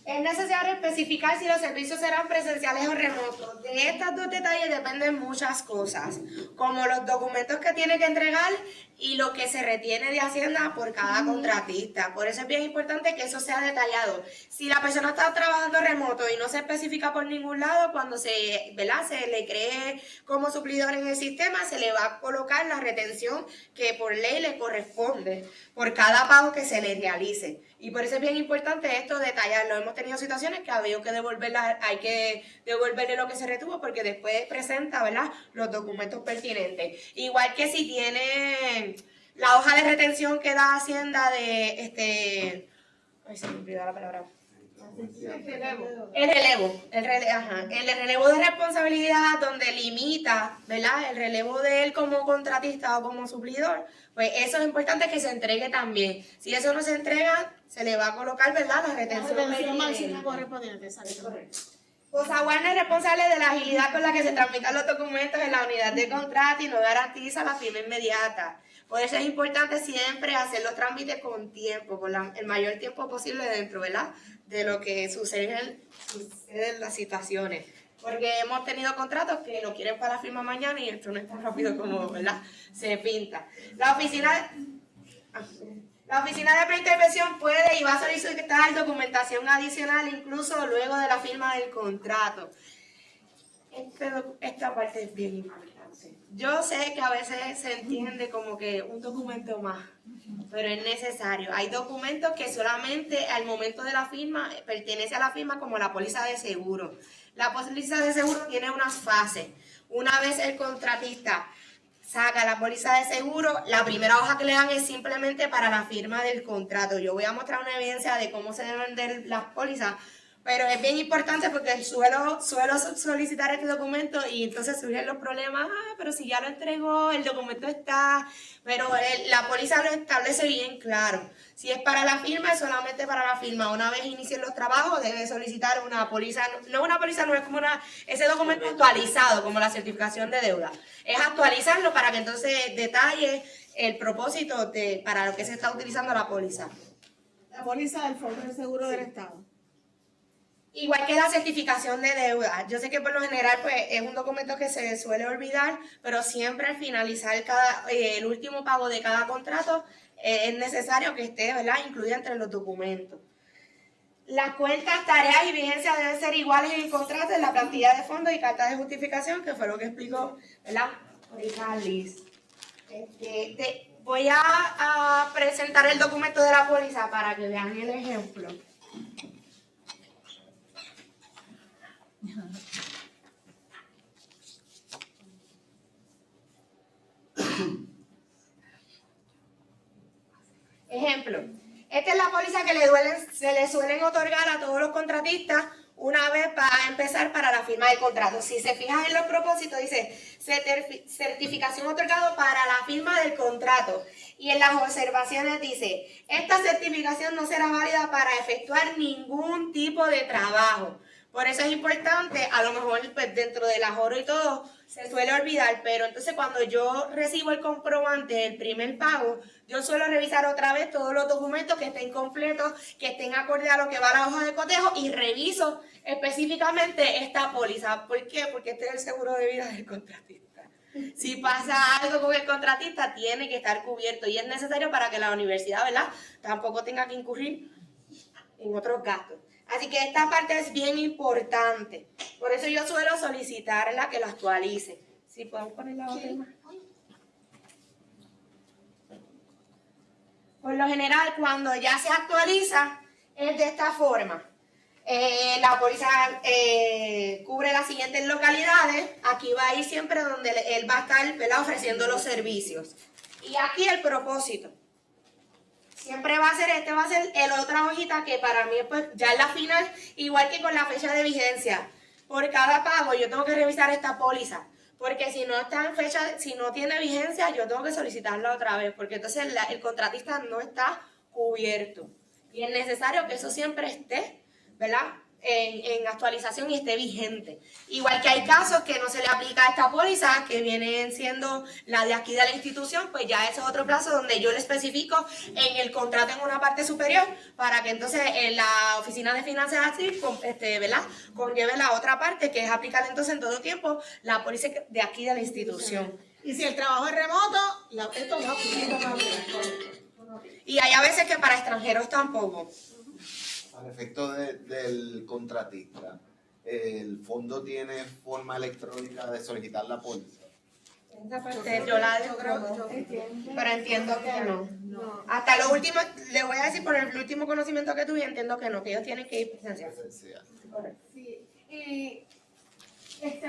Es necesario especificar si los servicios serán presenciales o remotos. De estos dos detalles dependen muchas cosas, como los documentos que tiene que entregar y lo que se retiene de Hacienda por cada contratista. Por eso es bien importante que eso sea detallado. Si la persona está trabajando remoto y no se especifica por ningún lado, cuando se le cree como suplidor en el sistema, se le va a colocar la retención que por ley le corresponde por cada pago que se le realice. Y por eso es bien importante esto detallarlo. Hemos tenido situaciones que hay que devolverle lo que se retuvo porque después presenta, ¿verdad?, los documentos pertinentes. Igual que si tiene la hoja de retención que da Hacienda de ay, se me olvidó la palabra. El relevo de responsabilidad, donde limita, ¿verdad?, el relevo de él como contratista o como suplidor, pues eso es importante que se entregue también. Si eso no se entrega, se le va a colocar, ¿verdad?, la retención máxima correspondiente. Correcto. Warner es responsable de la agilidad con la que se tramitan los documentos en la unidad de contrato y no garantiza la firma inmediata. Por eso es importante siempre hacer los trámites con tiempo, con el mayor tiempo posible dentro, ¿verdad?, de lo que suceden las situaciones. Porque hemos tenido contratos que lo quieren para la firma mañana y esto no es tan rápido como, ¿verdad?, se pinta. La oficina de preintervención puede y va a solicitar documentación adicional incluso luego de la firma del contrato. Esta parte es bien importante. Yo sé que a veces se entiende como que un documento más, pero es necesario. Hay documentos que solamente al momento de la firma pertenece a la firma, como la póliza de seguro. La póliza de seguro tiene unas fases. Una vez el contratista saca la póliza de seguro, la primera hoja que le dan es simplemente para la firma del contrato. Yo voy a mostrar una evidencia de cómo se deben vender las pólizas, pero es bien importante porque suelo solicitar este documento y entonces surgen los problemas. Pero si ya lo entregó, el documento está, pero la póliza lo establece bien claro. Si es para la firma, es solamente para la firma. Una vez inicien los trabajos, debe solicitar una póliza, no una póliza, no es como ese documento actualizado, como la certificación de deuda. Es actualizarlo para que entonces detalle el propósito para lo que se está utilizando la póliza. La póliza del Fondo de Seguro del Estado. Igual que la certificación de deuda. Yo sé que por lo general pues, es un documento que se suele olvidar, pero siempre al finalizar el último pago de cada contrato es necesario que esté, ¿verdad?, incluida entre los documentos. Las cuentas, tareas y vigencias deben ser iguales en el contrato, en la plantilla de fondos y carta de justificación, que fue lo que explicó, ¿verdad?, ahorita Liz. Voy a presentar el documento de la póliza para que vean el ejemplo. Ejemplo, esta es la póliza que se le suelen otorgar a todos los contratistas una vez para empezar para la firma del contrato. Si se fijan en los propósitos, dice certificación otorgada para la firma del contrato. Y en las observaciones dice, esta certificación no será válida para efectuar ningún tipo de trabajo. Por eso es importante, a lo mejor pues, dentro del ahorro y todo, se suele olvidar, pero entonces cuando yo recibo el comprobante, el primer pago, yo suelo revisar otra vez todos los documentos que estén completos, que estén acorde a lo que va a la hoja de cotejo y reviso específicamente esta póliza. ¿Por qué? Porque este es el seguro de vida del contratista. Si pasa algo con el contratista, tiene que estar cubierto y es necesario para que la universidad, ¿verdad?, tampoco tenga que incurrir en otros gastos. Así que esta parte es bien importante. Por eso yo suelo solicitarla que la actualice. ¿Sí podemos poner la otra más? Por lo general, cuando ya se actualiza, es de esta forma. La póliza cubre las siguientes localidades. Aquí va a ir siempre donde él va a estar, ¿verdad?, ofreciendo los servicios. Y aquí el propósito. siempre va a ser, va a ser el otra hojita que para mí pues, ya es la final, igual que con la fecha de vigencia. Por cada pago yo tengo que revisar esta póliza, porque si no está en fecha, si no tiene vigencia, yo tengo que solicitarla otra vez, porque entonces el contratista no está cubierto. Y es necesario que eso siempre esté, ¿verdad?, en actualización y esté vigente. Igual que hay casos que no se le aplica esta póliza, que vienen siendo la de aquí de la institución, pues ya ese es otro plazo donde yo le especifico en el contrato en una parte superior, para que entonces en la oficina de finanzas así, ¿verdad?, conlleve la otra parte, que es aplicar entonces en todo tiempo la póliza de aquí de la institución. Y si el trabajo es remoto, esto no aplica. Y hay a veces que para extranjeros tampoco. Al efecto del contratista, ¿el fondo tiene forma electrónica de solicitar la póliza? Esa parte yo la desconozco, pero entiendo que no. Hasta lo último, le voy a decir por el último conocimiento que tuve, entiendo que no, que ellos tienen que ir presencial. Sí, y aquí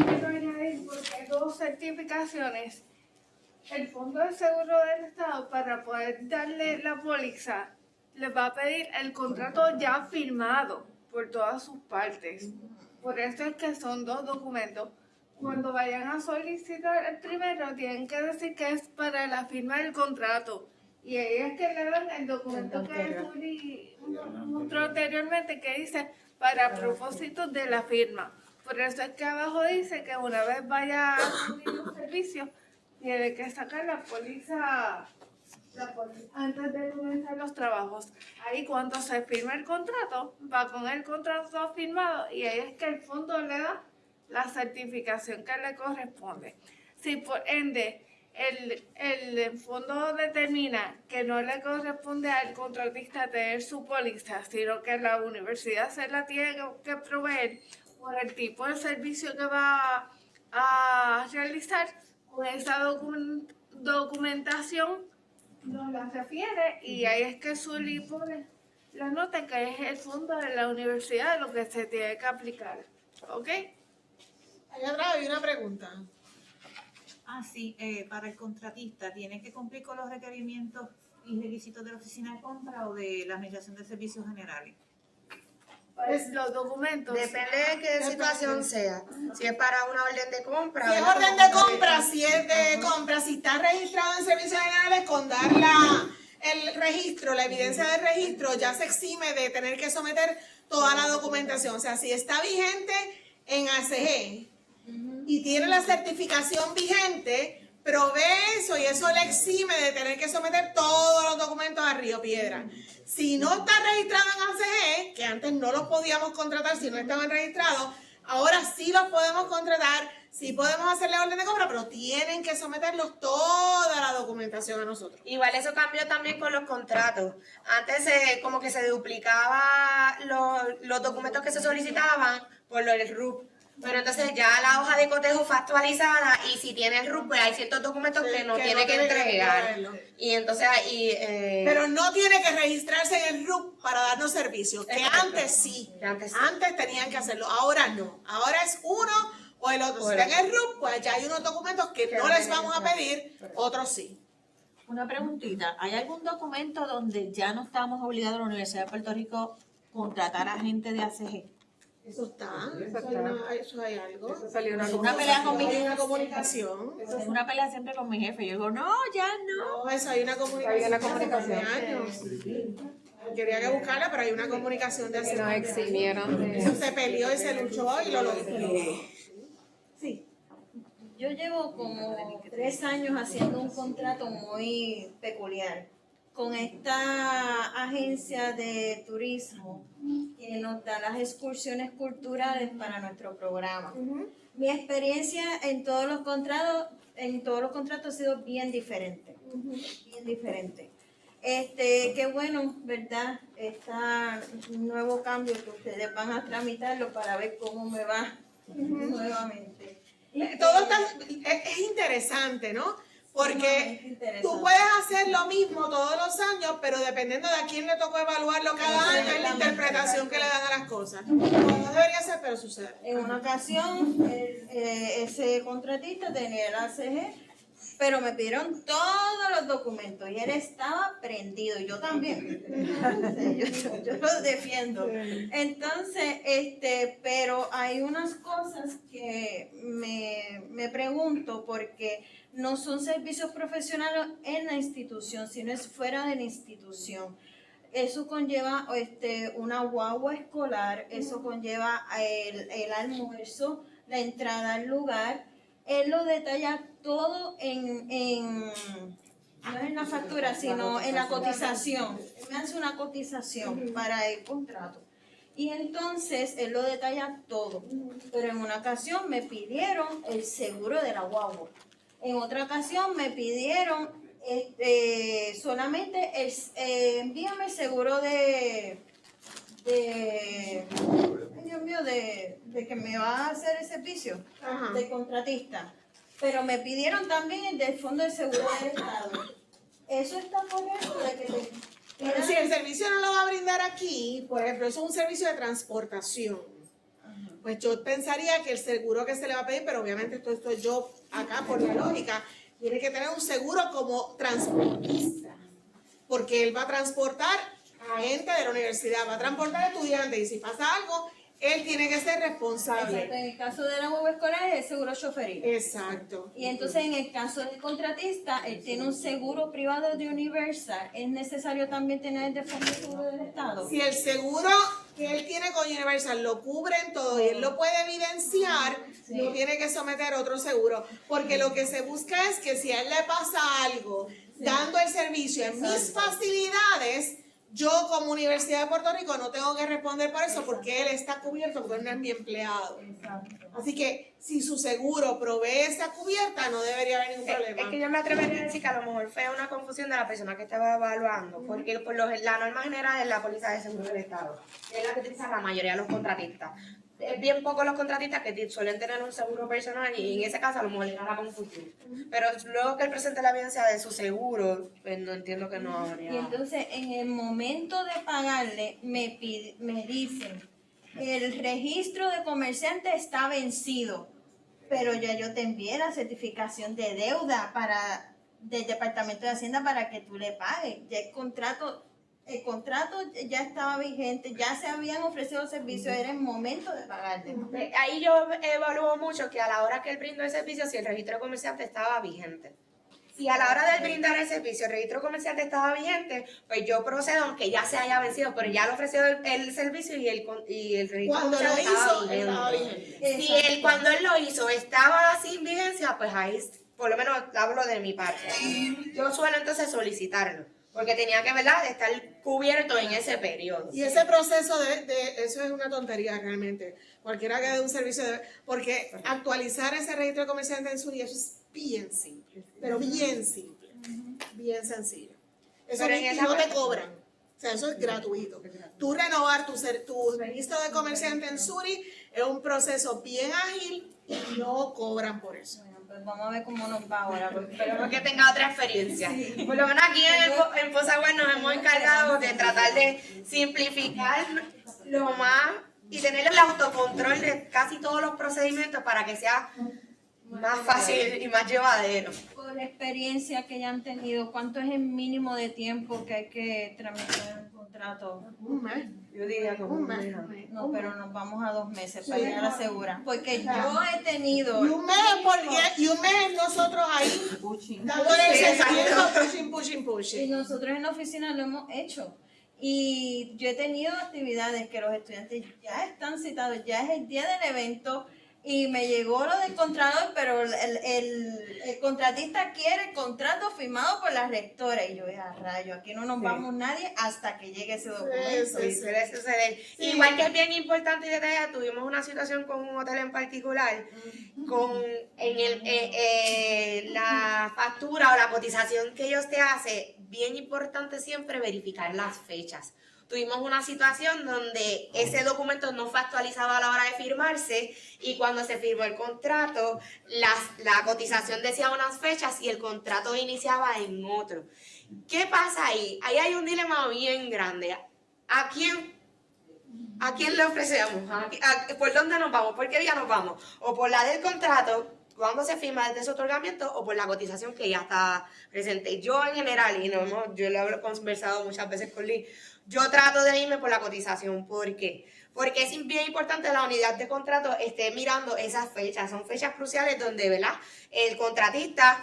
quiero añadir, porque hay 2 certificaciones. El Fondo de Seguro del Estado, para poder darle la póliza, les va a pedir el contrato ya firmado por todas sus partes. Por eso es que son 2 documentos. Cuando vayan a solicitar el primero, tienen que decir que es para la firma del contrato. Y ahí es que le dan el documento que Juli mostró anteriormente, que dice para propósitos de la firma. Por eso es que abajo dice que una vez vaya a subir un servicio, tiene que sacar la póliza antes de comenzar los trabajos. Ahí cuando se firma el contrato, va con el contrato firmado y ahí es que el fondo le da la certificación que le corresponde. Si por ende el fondo determina que no le corresponde al contratista tener su póliza, sino que la universidad se la tiene que proveer por el tipo de servicio que va a realizar, con esa documentación nos la refiere y ahí es que Zuli pone la nota que es el fondo de la universidad lo que se tiene que aplicar. ¿Ok? Hay una pregunta. Sí, para el contratista, ¿tiene que cumplir con los requerimientos y requisitos de la oficina de compra o de la Administración de Servicios Generales? Pues los documentos. Depende de qué situación sea. Si es para una orden de compra. Si es orden de compra, si es de compra, si está registrado en Servicios Generales, con dar el registro, la evidencia del registro, ya se exime de tener que someter toda la documentación. O sea, si está vigente en ACG y tiene la certificación vigente, provee eso y eso le exime de tener que someter todos los documentos a Río Piedra. Si no está registrado en ACG, que antes no los podíamos contratar si no estaban registrados, ahora sí los podemos contratar, sí podemos hacerle orden de compra, pero tienen que someterlos toda la documentación a nosotros. Igual eso cambió también con los contratos. Antes como que se duplicaba los documentos que se solicitaban por lo del RUP. Pero entonces ya la hoja de cotejo fue actualizada y si tiene el RUP, pues hay ciertos documentos que no tiene que entregar. Y entonces ahí... Pero no tiene que registrarse en el RUP para darnos servicios, que antes sí. Antes tenían que hacerlo, ahora no. Ahora es uno o el otro. Si está en el RUP, pues ya hay unos documentos que no les vamos a pedir, otros sí. Una preguntita, ¿hay algún documento donde ya no estamos obligados a la Universidad de Puerto Rico contratar a gente de ACG? Eso está, eso hay algo. Eso salió Una pelea con mi jefe. Una comunicación. Es una pelea siempre con mi jefe. Yo digo, no, ya no. No, eso hay una comunicación. Hay una comunicación. De años. Quería que buscarla, pero hay una comunicación de hace Nos años. eximieron de... Eso se peleó y se luchó y lo logró. Sí. Yo llevo como 3 años haciendo un contrato muy peculiar con esta agencia de turismo que nos da las excursiones culturales para nuestro programa. Mi experiencia en todos los contratos ha sido bien diferente. Bien diferente. Qué bueno, ¿verdad? Este nuevo cambio que ustedes van a tramitarlo para ver cómo me va nuevamente. Todo es interesante, ¿no? Porque tú puedes hacer lo mismo todos los años, pero dependiendo de a quién le tocó evaluarlo cada año, es la interpretación que le dan a las cosas. No debería ser, pero sucede. En una ocasión, ese contratista tenía el ACG pero me pidieron todos los documentos y él estaba prendido, y yo también. yo lo defiendo. Entonces, pero hay unas cosas que me pregunto, porque no son servicios profesionales en la institución, sino es fuera de la institución. Eso conlleva una guagua escolar, eso conlleva el almuerzo, la entrada al lugar. Él lo detalla todo no es en la factura, sino en la cotización. Él me hace una cotización para el contrato. Y entonces él lo detalla todo. Pero en una ocasión me pidieron el seguro de la guagua. En otra ocasión me pidieron solamente envíame el seguro de Dios mío, de que me va a hacer el servicio de contratista. Pero me pidieron también el del Fondo de Seguro del Estado. Eso está correcto de que te Pero si el servicio no lo va a brindar aquí, por ejemplo, eso es un servicio de transportación. Pues yo pensaría que el seguro que se le va a pedir, pero obviamente esto estoy yo acá por la lógica, tiene que tener un seguro como transportista. Porque él va a transportar a gente de la universidad, va a transportar estudiantes, y si pasa algo, él tiene que ser responsable. Exacto. En el caso de la guagua escolar es el seguro choferil. Exacto. Y entonces en el caso del contratista, él tiene un seguro privado de Universal. ¿Es necesario también tener el de Fondo de Seguro del Estado? Si el seguro que él tiene con Universal lo cubren todo y él lo puede evidenciar, no tiene que someter otro seguro. Porque lo que se busca es que si a él le pasa algo, dando el servicio en mis facilidades, yo como Universidad de Puerto Rico no tengo que responder por eso porque él está cubierto, porque él no es mi empleado. Así que si su seguro provee esa cubierta, no debería haber ningún problema. Es que yo me atrevería a decir que a lo mejor fue una confusión de la persona que estaba evaluando, porque la norma general es la póliza de seguro del Estado, es la que utilizan la mayoría de los contratistas. Es bien pocos los contratistas que suelen tener un seguro personal y en ese caso a lo mejor le da la confusión. Pero luego que él presente la evidencia de su seguro, pues no entiendo que no habría. Y entonces en el momento de pagarle me dicen, el registro de comerciante está vencido, pero ya yo te envié la certificación de deuda del Departamento de Hacienda para que tú le pagues. Ya el contrato ya estaba vigente, ya se habían ofrecido los servicios, era el momento de pagarle. Ahí yo evalúo mucho que a la hora que él brindó el servicio, si el registro de comerciante estaba vigente. Si a la hora de él brindar el servicio, el registro de comerciante estaba vigente, pues yo procedo, aunque ya se haya vencido, pero ya le ofreció el servicio y el registro Cuando de lo comerciante estaba vigente. Si cuando él lo hizo estaba sin vigencia, pues ahí por lo menos hablo de mi parte. Yo suelo entonces solicitarlo. Porque tenía que, ¿verdad?, estar cubierto en ese periodo. Y ese proceso eso es una tontería realmente. Cualquiera que dé un servicio, porque actualizar ese registro de comerciante en SURI, eso es bien simple, pero bien simple, bien sencillo. Eso no te cobran, o sea, eso es gratuito. Tú renovar tu registro de comerciante en SURI es un proceso bien ágil y no cobran por eso. Pues vamos a ver cómo nos va ahora. Esperemos que tenga otra experiencia. Por lo menos aquí en Posagüez nos hemos encargado de tratar de simplificar lo más y tener el autocontrol de casi todos los procedimientos para que sea más fácil y más llevadero. Por la experiencia que ya han tenido, ¿cuánto es el mínimo de tiempo que hay que tramitar un contrato? Un mes. Yo diría como un mes. No, pero nos vamos a 2 meses para llegar a segura. Porque yo he tenido... Y un mes nosotros ahí dándole el seguimiento, pushing. Y nosotros en la oficina lo hemos hecho. Y yo he tenido actividades que los estudiantes ya están citados, ya es el día del evento, y me llegó lo del contrato, pero el contratista quiere el contrato firmado por la rectora. Y yo, a rayo, aquí no nos vamos nadie hasta que llegue ese documento. Suele suceder. Igual que es bien importante y detallado, tuvimos una situación con un hotel en particular, la factura o la cotización que ellos te hacen, bien importante siempre verificar las fechas. Tuvimos una situación donde ese documento no fue actualizado a la hora de firmarse y cuando se firmó el contrato, la cotización decía unas fechas y el contrato iniciaba en otro. ¿Qué pasa ahí? Ahí hay un dilema bien grande. ¿A quién le ofrecemos? ¿Por dónde nos vamos? ¿Por qué vía nos vamos? ¿O por la del contrato, cuándo se firma desde ese otorgamiento o por la cotización que ya está presente. Yo en general, y yo lo he conversado muchas veces con Lee, yo trato de irme por la cotización. ¿Por qué? Porque es bien importante que la unidad de contrato esté mirando esas fechas. Son fechas cruciales donde, ¿verdad?, el contratista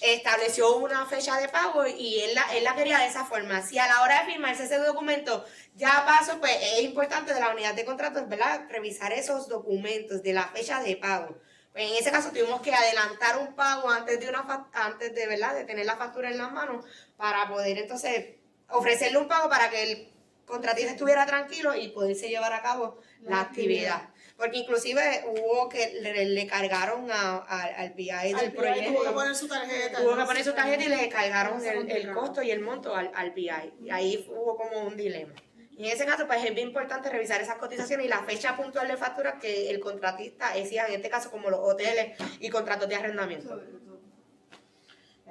estableció una fecha de pago y él la quería de esa forma. Si a la hora de firmarse ese documento ya pasó, pues es importante de la unidad de contratos, ¿verdad?, revisar esos documentos de la fecha de pago. Pues en ese caso tuvimos que adelantar un pago antes de ¿verdad?, de tener la factura en las manos para poder entonces ofrecerle un pago para que el contratista estuviera tranquilo y poderse llevar a cabo la actividad. Porque inclusive hubo que le cargaron al PI del proyecto. Tuvo que poner su tarjeta. Tuvo que poner su tarjeta y le cargaron el costo y el monto al PI. Y ahí hubo como un dilema. Y en ese caso, pues es bien importante revisar esas cotizaciones y la fecha puntual de factura que el contratista exija, en este caso como los hoteles y contratos de arrendamiento.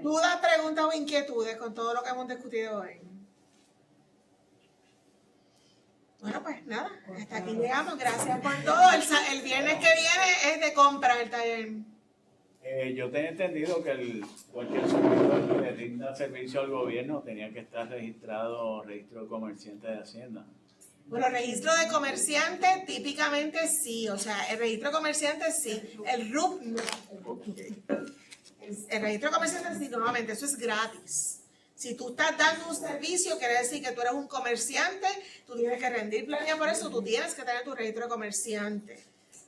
¿Dudas, preguntas o inquietudes con todo lo que hemos discutido hoy? Bueno, pues nada, hasta aquí llegamos. Gracias por todo. El viernes que viene es de compra el taller. Yo tenía entendido que cualquier servidor que le rinda servicio al gobierno tenía que estar registrado registro de comerciante de Hacienda. Bueno, registro de comerciante típicamente sí, o sea, el registro de comerciante sí, el RUP no. El registro de comerciante sí, nuevamente, eso es gratis. Si tú estás dando un servicio, quiere decir que tú eres un comerciante, tú tienes que rendir planilla por eso, tú tienes que tener tu registro de comerciante.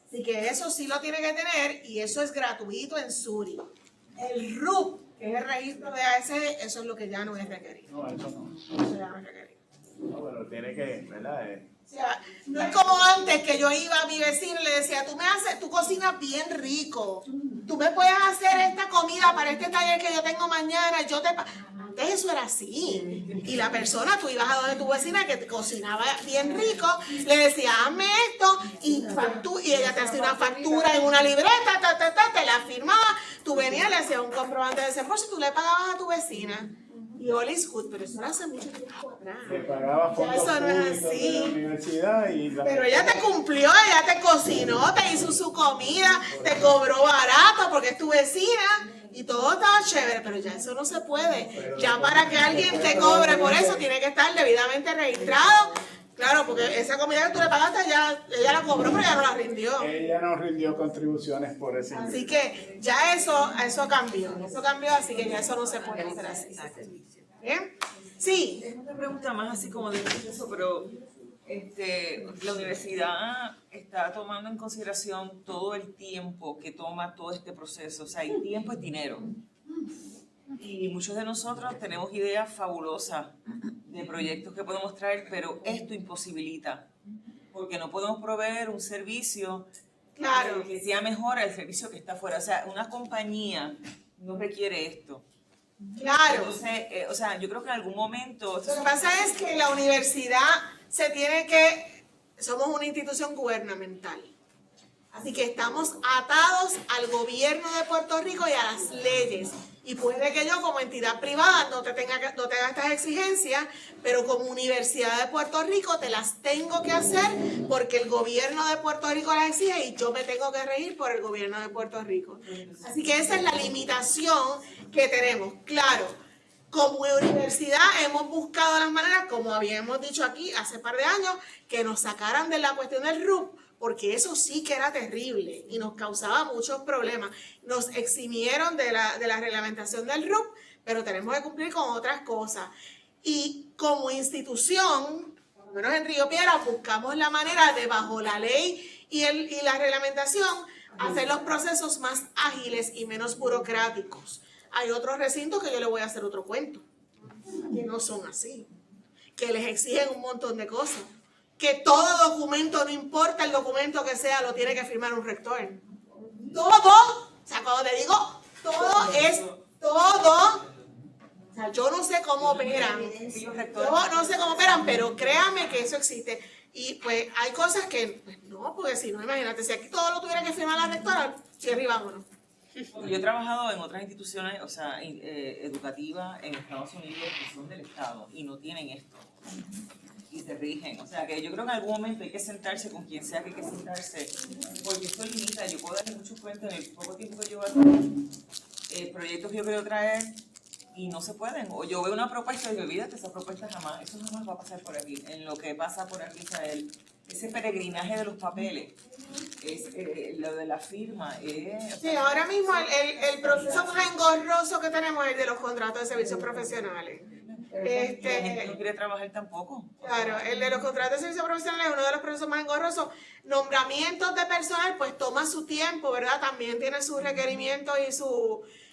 Así que eso sí lo tiene que tener y eso es gratuito en Suri. El RUP, que es el registro de ASG, eso es lo que ya no es requerido. No, eso no. Eso ya no es requerido. No, pero tiene que, ¿verdad? O sea, no es como antes que yo iba a mi vecino y le decía, tú cocinas bien rico, tú me puedes hacer esta comida para este taller que yo tengo mañana, antes eso era así, y la persona, tú ibas a donde tu vecina que te cocinaba bien rico, le decía, hazme esto, y ella te hacía una factura en una libreta, te la firmaba, tú venías, le hacías un comprobante de desembolso y tú le pagabas a tu vecina. Y all is good, pero eso era hace mucho tiempo atrás. Le pagaba fondos Eso no es públicos de así. la universidad y Pero ella te cumplió, ella te cocinó, te hizo su comida, te cobró barato porque es tu vecina y todo estaba chévere, pero ya eso no se puede. Ya para que alguien te cobre por eso tiene que estar debidamente registrado. Claro, porque esa comida que tú le pagaste, ella la cobró, pero ella no la rindió. ella no rindió contribuciones por ese Así que ya eso cambió, así que ya eso no se puede hacer así. ¿Bien? Sí. Es una pregunta más así como de proceso, pero la universidad está tomando en consideración todo el tiempo que toma todo este proceso. O sea, el tiempo es dinero. Y muchos de nosotros tenemos ideas fabulosas de proyectos que podemos traer, pero esto imposibilita, porque no podemos proveer un servicio que sea mejor al servicio que está afuera. O sea, una compañía no requiere esto. Claro. Entonces, o sea, yo creo que en algún momento... Lo que pasa es que la universidad somos una institución gubernamental. Así que estamos atados al gobierno de Puerto Rico y a las leyes. Y puede que yo como entidad privada no tenga estas exigencias, pero como Universidad de Puerto Rico te las tengo que hacer porque el gobierno de Puerto Rico las exige y yo me tengo que regir por el gobierno de Puerto Rico. Así que esa es la limitación que tenemos. Claro, como universidad hemos buscado las maneras, como habíamos dicho aquí hace par de años, que nos sacaran de la cuestión del RUP, porque eso sí que era terrible y nos causaba muchos problemas. Nos eximieron de la reglamentación del RUP, pero tenemos que cumplir con otras cosas. Y como institución, por lo menos en Río Piedras, buscamos la manera de, bajo la ley y la reglamentación, hacer los procesos más ágiles y menos burocráticos. Hay otros recintos que yo le voy a hacer otro cuento, que no son así, que les exigen un montón de cosas. Que todo documento, no importa el documento que sea, lo tiene que firmar un rector. Todo, o sea, cuando te digo todo es todo. O sea, yo no sé cómo operan. Yo no sé cómo operan, pero créanme que eso existe. Y pues hay cosas que, pues, no, porque si no, imagínate, si aquí todo lo tuviera que firmar la rectora, cierre y vámonos. Yo he trabajado en otras instituciones, o sea, educativas en Estados Unidos que son del Estado y no tienen esto. y se rigen. O sea, que yo creo que en algún momento hay que sentarse con quien sea que hay que sentarse, porque esto limita. Yo puedo darle muchos cuentos en el poco tiempo que yo hago, proyectos que yo quiero traer y no se pueden. O yo veo una propuesta y digo, olvídate, esa propuesta jamás, eso jamás va a pasar por aquí. En lo que pasa por aquí, o sea, ese peregrinaje de los papeles, lo de la firma. Sí, ahora mismo el proceso más engorroso que tenemos es el de los contratos de servicios profesionales. La gente no quiere trabajar tampoco. Claro, el de los contratos de servicios profesionales es uno de los procesos más engorrosos. Nombramientos de personal, pues toma su tiempo, ¿verdad? También tiene sus requerimientos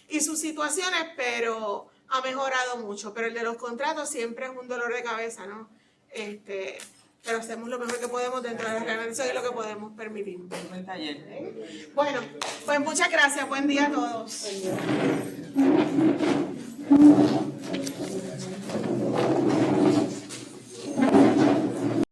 y sus situaciones, pero ha mejorado mucho. Pero el de los contratos siempre es un dolor de cabeza, ¿no? Pero hacemos lo mejor que podemos dentro de la reglamentación y lo que podemos permitir. Buen taller. Bueno, pues muchas gracias. Buen día a todos.